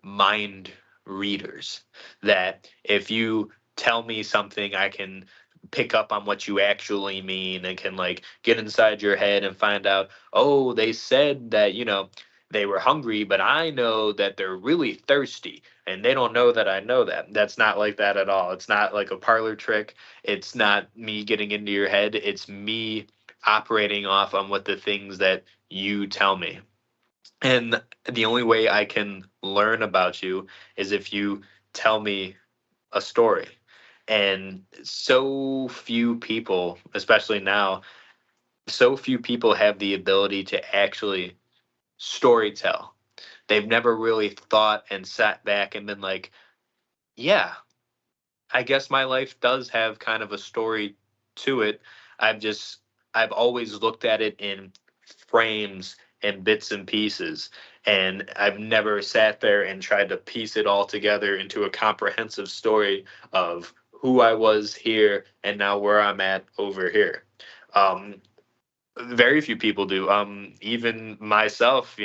Speaker 1: mind readers. That if you tell me something, I can pick up on what you actually mean and can like get inside your head and find out, oh, they said that, they were hungry, but I know that they're really thirsty and they don't know that I know that. That's not like that at all. It's not like a parlor trick. It's not me getting into your head. It's me operating off on what the things that you tell me. And the only way I can learn about you is if you tell me a story. And so few people, especially now, so few people have the ability to actually story tell. They've never really thought and sat back and been like, yeah, I guess my life does have kind of a story to it. I've always looked at it in frames in bits and pieces. And I've never sat there and tried to piece it all together into a comprehensive story of who I was here and now where I'm at over here. Um, very few people do. Even myself,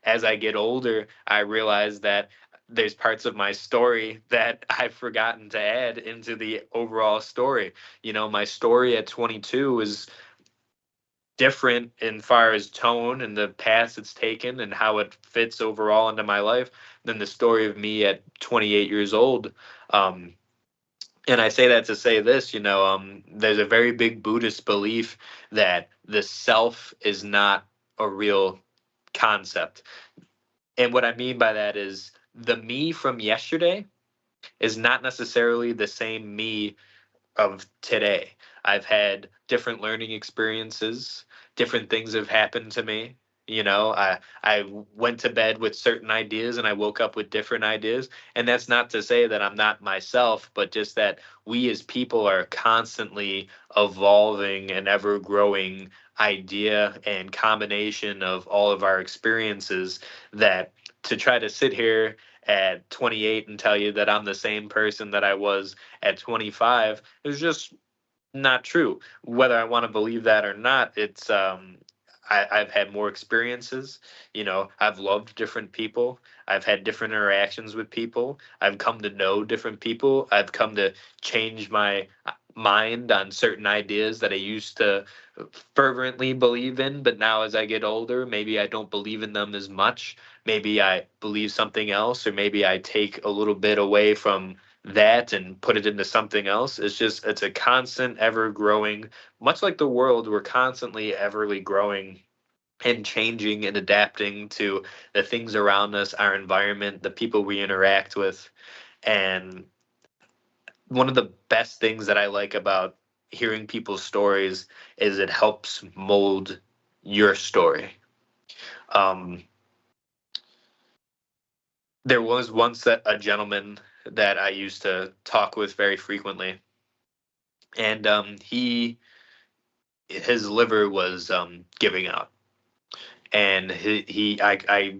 Speaker 1: as I get older, I realize that there's parts of my story that I've forgotten to add into the overall story. My story at 22 is different in far as tone and the path it's taken and how it fits overall into my life than the story of me at 28 years old. Um, and I say that to say this, there's a very big Buddhist belief that the self is not a real concept. And what I mean by that is the me from yesterday is not necessarily the same me of today. I've had different learning experiences, different things have happened to me. I went to bed with certain ideas and I woke up with different ideas. And that's not to say that I'm not myself, but just that we as people are constantly evolving and ever growing idea and combination of all of our experiences, that to try to sit here at 28 and tell you that I'm the same person that I was at 25 is just not true. Whether I want to believe that or not, I've had more experiences. I've loved different people. I've had different interactions with people. I've come to know different people. I've come to change my mind on certain ideas that I used to fervently believe in, but now as I get older, maybe I don't believe in them as much. Maybe I believe something else, or maybe I take a little bit away from that and put it into something else. It's a constant, ever growing, much like the world, we're constantly everly growing and changing and adapting to the things around us, our environment, the people we interact with. And one of the best things that I like about hearing people's stories is it helps mold your story. Um, there was once a gentleman that I used to talk with very frequently, and his liver was giving out, and I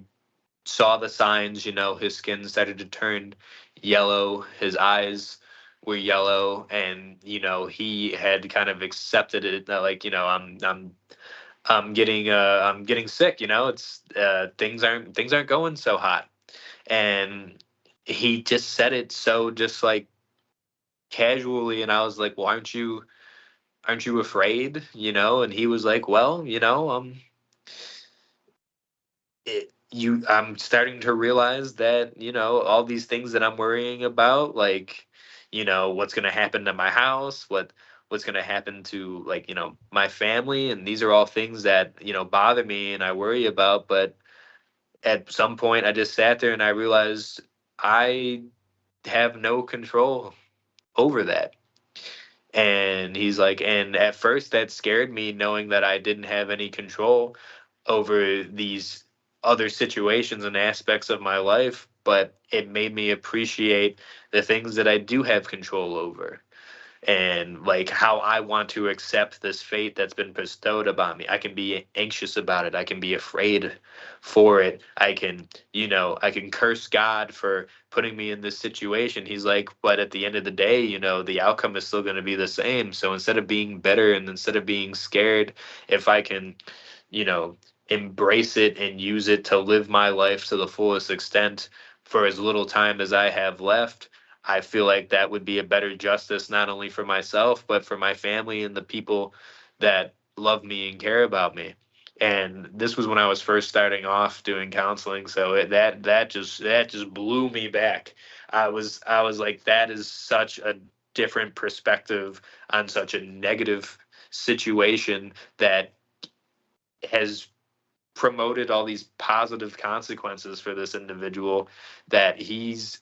Speaker 1: saw the signs. His skin started to turn yellow, his eyes were yellow, and he had kind of accepted it that, like, I'm getting sick. It's things aren't going so hot, and he just said it so just like casually, and I was like, well, aren't you afraid? And he was like, well, I'm starting to realize that, all these things that I'm worrying about, like, what's going to happen to my house, what's going to happen to, like, my family, and these are all things that, bother me and I worry about. But at some point I just sat there and I realized I have no control over that. And he's like, and at first that scared me, knowing that I didn't have any control over these other situations and aspects of my life, but it made me appreciate the things that I do have control over, and like how I want to accept this fate that's been bestowed upon me. I can be anxious about it. I can be afraid for it. I can curse God for putting me in this situation. He's like, but at the end of the day, the outcome is still going to be the same. So instead of being better and instead of being scared, if I can, you know, embrace it and use it to live my life to the fullest extent for as little time as I have left, I feel like that would be a better justice, not only for myself, but for my family and the people that love me and care about me. And this was when I was first starting off doing counseling, so that just blew me back. I was like, that is such a different perspective on such a negative situation that has promoted all these positive consequences for this individual, that it's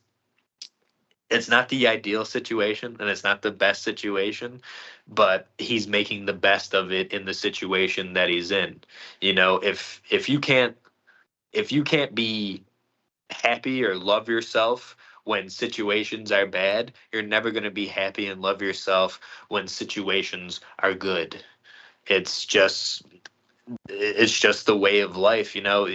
Speaker 1: not the ideal situation and it's not the best situation, but he's making the best of it in the situation that he's in. If you can't be happy or love yourself when situations are bad, you're never going to be happy and love yourself when situations are good. It's just it's just the way of life, you know.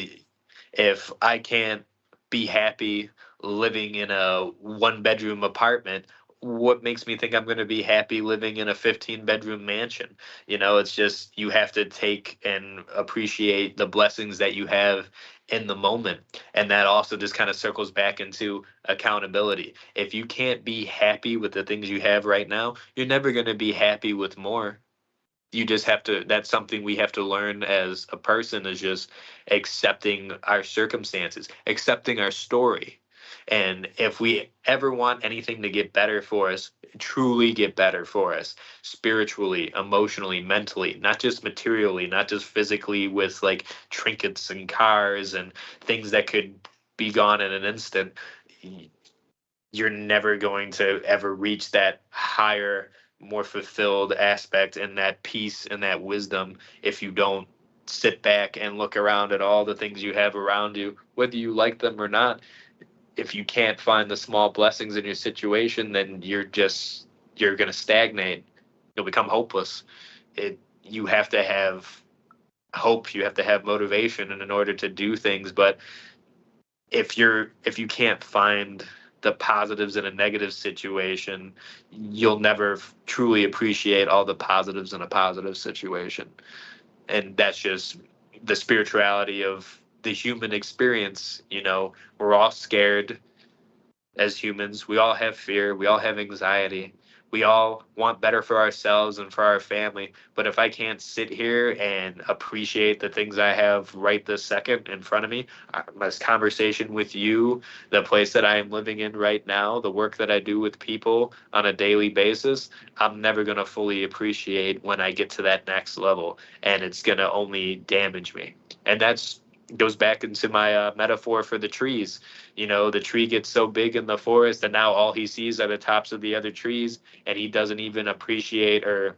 Speaker 1: If I can't be happy living in a one bedroom apartment, what makes me think I'm going to be happy living in a 15-bedroom mansion? You know, it's just you have to take and appreciate the blessings that you have in the moment. And that also just kind of circles back into accountability. If you can't be happy with the things you have right now, you're never going to be happy with more. You just have to, that's something we have to learn as a person, is just accepting our circumstances, accepting our story. And if we ever want anything to get better for us, truly get better for us, spiritually, emotionally, mentally, not just materially, not just physically with like trinkets and cars and things that could be gone in an instant, you're never going to ever reach that higher, more fulfilled aspect and that peace and that wisdom if you don't sit back and look around at all the things you have around you, whether you like them or not. If you can't find the small blessings in your situation, then you're going to stagnate. You'll become hopeless. You have to have hope, you have to have motivation in order to do things, but if you can't find the positives in a negative situation, you'll never truly appreciate all the positives in a positive situation. And that's just the spirituality of the human experience. You know, we're all scared as humans. We all have fear. We all have anxiety. We all want better for ourselves and for our family. But if I can't sit here and appreciate the things I have right this second in front of me, this conversation with you, the place that I am living in right now, the work that I do with people on a daily basis, I'm never going to fully appreciate when I get to that next level. And it's going to only damage me. And that's goes back into my metaphor for the trees. You know, the tree gets so big in the forest, and now all he sees are the tops of the other trees, and he doesn't even appreciate or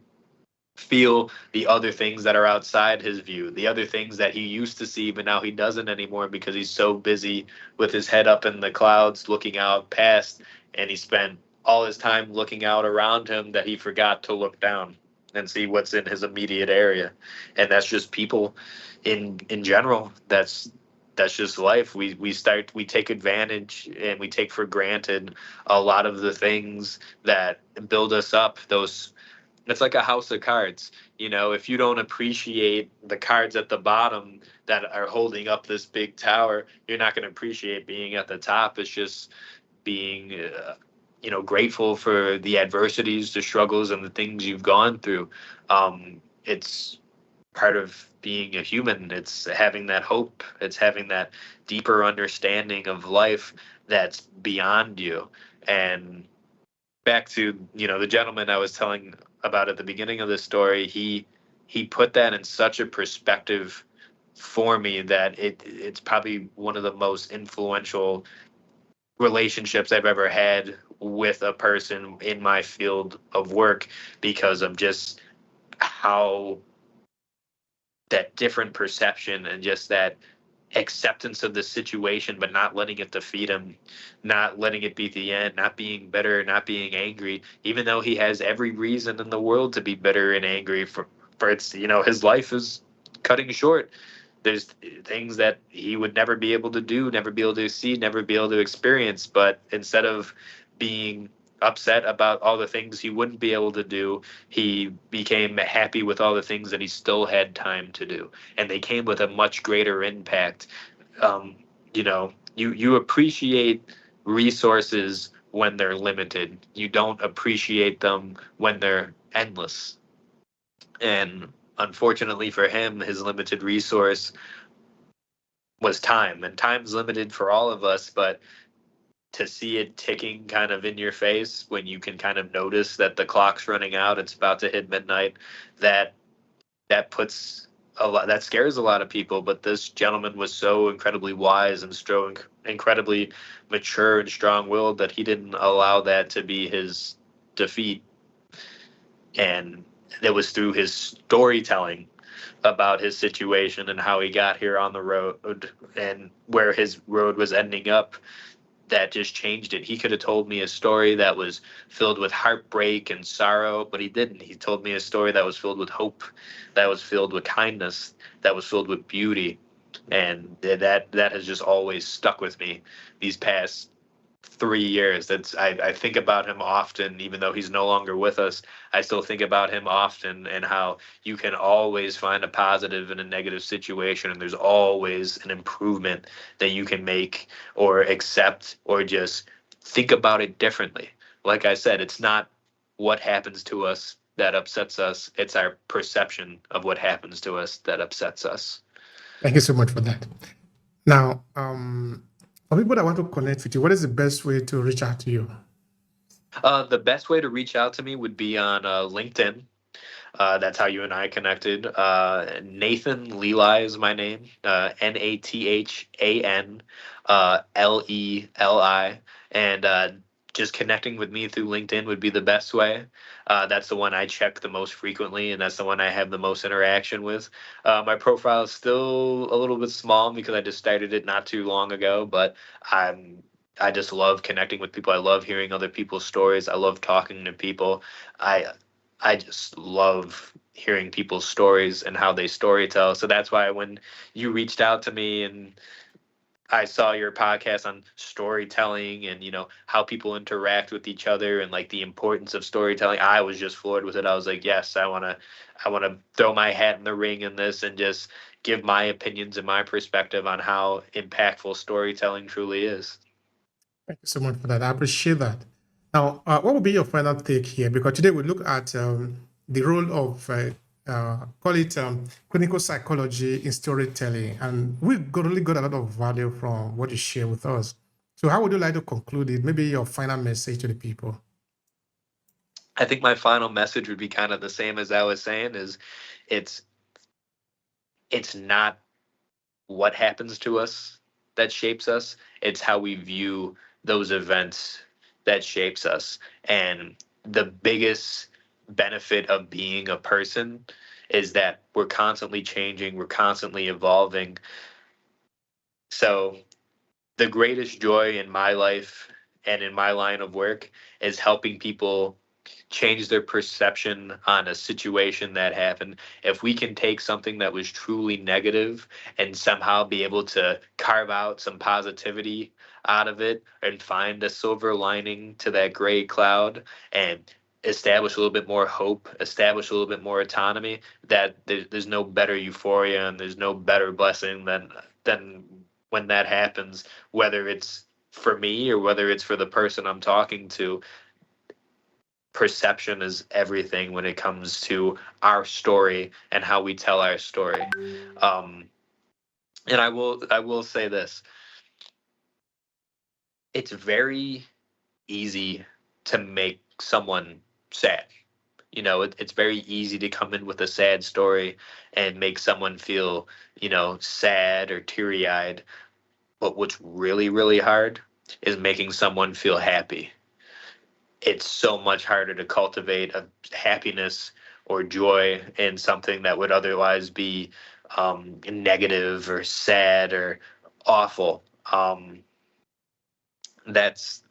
Speaker 1: feel the other things that are outside his view, the other things that he used to see, but now he doesn't anymore because he's so busy with his head up in the clouds looking out past, and he spent all his time looking out around him that he forgot to look down and see what's in his immediate area. And that's just people in general. That's just life. We take advantage and we take for granted a lot of the things that build us up. Those It's like a house of cards. You know, if you don't appreciate the cards at the bottom that are holding up this big tower, you're not going to appreciate being at the top. It's just being grateful for the adversities, the struggles, and the things you've gone through. It's part of being a human. It's having that hope. It's having that deeper understanding of life that's beyond you. And back to, the gentleman I was telling about at the beginning of the story, he put that in such a perspective for me that it's probably one of the most influential relationships I've ever had with a person in my field of work, because of just how that different perception and just that acceptance of the situation, but not letting it defeat him, not letting it be the end, not being bitter, not being angry, even though he has every reason in the world to be bitter and angry for it's, his life is cutting short. There's things that he would never be able to do, never be able to see, never be able to experience. But instead of being upset about all the things he wouldn't be able to do, he became happy with all the things that he still had time to do. And they came with a much greater impact. You appreciate resources when they're limited. You don't appreciate them when they're endless. And unfortunately for him, his limited resource was time, and time's limited for all of us. But to see it ticking kind of in your face when you can kind of notice that the clock's running out, it's about to hit midnight, that puts a lot, that scares a lot of people. But this gentleman was so incredibly wise and strong, incredibly mature and strong-willed, that he didn't allow that to be his defeat. And it was through his storytelling about his situation and how he got here on the road and where his road was ending up, that just changed it. He could have told me a story that was filled with heartbreak and sorrow, but he didn't. He told me a story that was filled with hope, that was filled with kindness, that was filled with beauty, and that has just always stuck with me these past 3 years. I think about him often, even though he's no longer with us. I still think about him often and how you can always find a positive in a negative situation, and there's always an improvement that you can make or accept or just think about it differently. Like I said, it's not what happens to us that upsets us, it's our perception of what happens to us that upsets us.
Speaker 2: Thank you so much for that. Now, for people that want to connect with you, what is the best way to reach out to you?
Speaker 1: The best way to reach out to me would be on LinkedIn. That's how you and I connected. Nathan Leli is my name. Nathan Leli. And just connecting with me through LinkedIn would be the best way. That's the one I check the most frequently, and that's the one I have the most interaction with. My profile is still a little bit small because I just started it not too long ago, but I just love connecting with people. I love hearing other people's stories. I love talking to people. I I just love hearing people's stories and how they storytell. So that's why when you reached out to me and I saw your podcast on storytelling and how people interact with each other and like the importance of storytelling, I was just floored with it. I was like, yes, I want to throw my hat in the ring in this and just give my opinions and my perspective on how impactful storytelling truly is.
Speaker 2: Thank you so much for that. I appreciate that. Now, what will be your final take here? Because today we look at the role of, call it clinical psychology in storytelling, and really got a lot of value from what you share with us. So, how would you like to conclude it? Maybe your final message to the people.
Speaker 1: I think my final message would be kind of the same as I was saying is it's it's not what happens to us that shapes us. It's how we view those events that shapes us. And the biggest benefit of being a person is that we're constantly changing, we're constantly evolving. So the greatest joy in my life and in my line of work is helping people change their perception on a situation that happened. If we can take something that was truly negative and somehow be able to carve out some positivity out of it and find a silver lining to that gray cloud and establish a little bit more hope, establish a little bit more autonomy, that there's no better euphoria and there's no better blessing than when that happens, whether it's for me or whether it's for the person I'm talking to. Perception is everything when it comes to our story and how we tell our story. Um, and I will say this: it's very easy to make someone sad. It's very easy to come in with a sad story and make someone feel, sad or teary eyed. But what's really, really hard is making someone feel happy. It's so much harder to cultivate a happiness or joy in something that would otherwise be negative or sad or awful. That's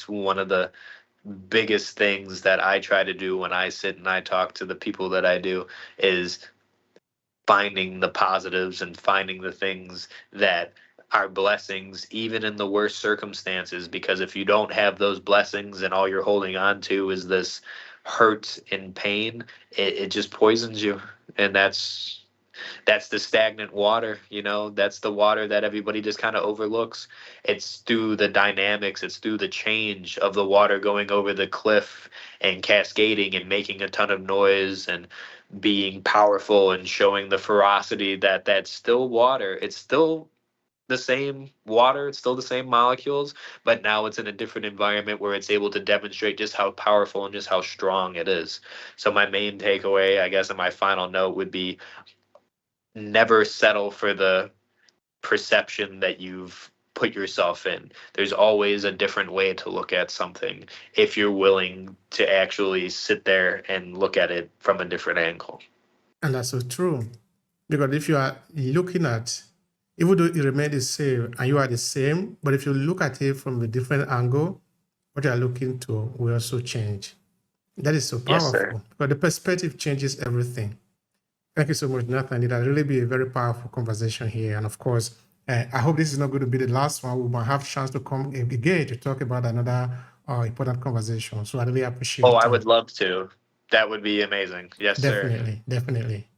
Speaker 1: one of the biggest things that I try to do when I sit and I talk to the people that I do is finding the positives and finding the things that are blessings even in the worst circumstances, because if you don't have those blessings and all you're holding on to is this hurt and pain, it just poisons you. And that's the stagnant water. That's the water that everybody just kind of overlooks. It's through the dynamics, it's through the change of the water going over the cliff and cascading and making a ton of noise and being powerful and showing the ferocity that that's still water. It's still the same water, it's still the same molecules, but now it's in a different environment where it's able to demonstrate just how powerful and just how strong it is. So my main takeaway, I guess, and my final note would be never settle for the perception that you've put yourself in. There's always a different way to look at something if you're willing to actually sit there and look at it from a different angle.
Speaker 2: And that's so true. Because if you are looking at even though it remains the same and you are the same, but if you look at it from a different angle, what you are looking to will also change. That is so
Speaker 1: Yes, sir.
Speaker 2: powerful, but the perspective changes everything. Thank you so much, Nathan. It has really been a very powerful conversation here. And of course, I hope this is not going to be the last one. We might have a chance to come again to talk about another important conversation. So I really appreciate
Speaker 1: Oh,
Speaker 2: it.
Speaker 1: I would love to. That would be amazing. Yes, sir.
Speaker 2: Definitely, definitely.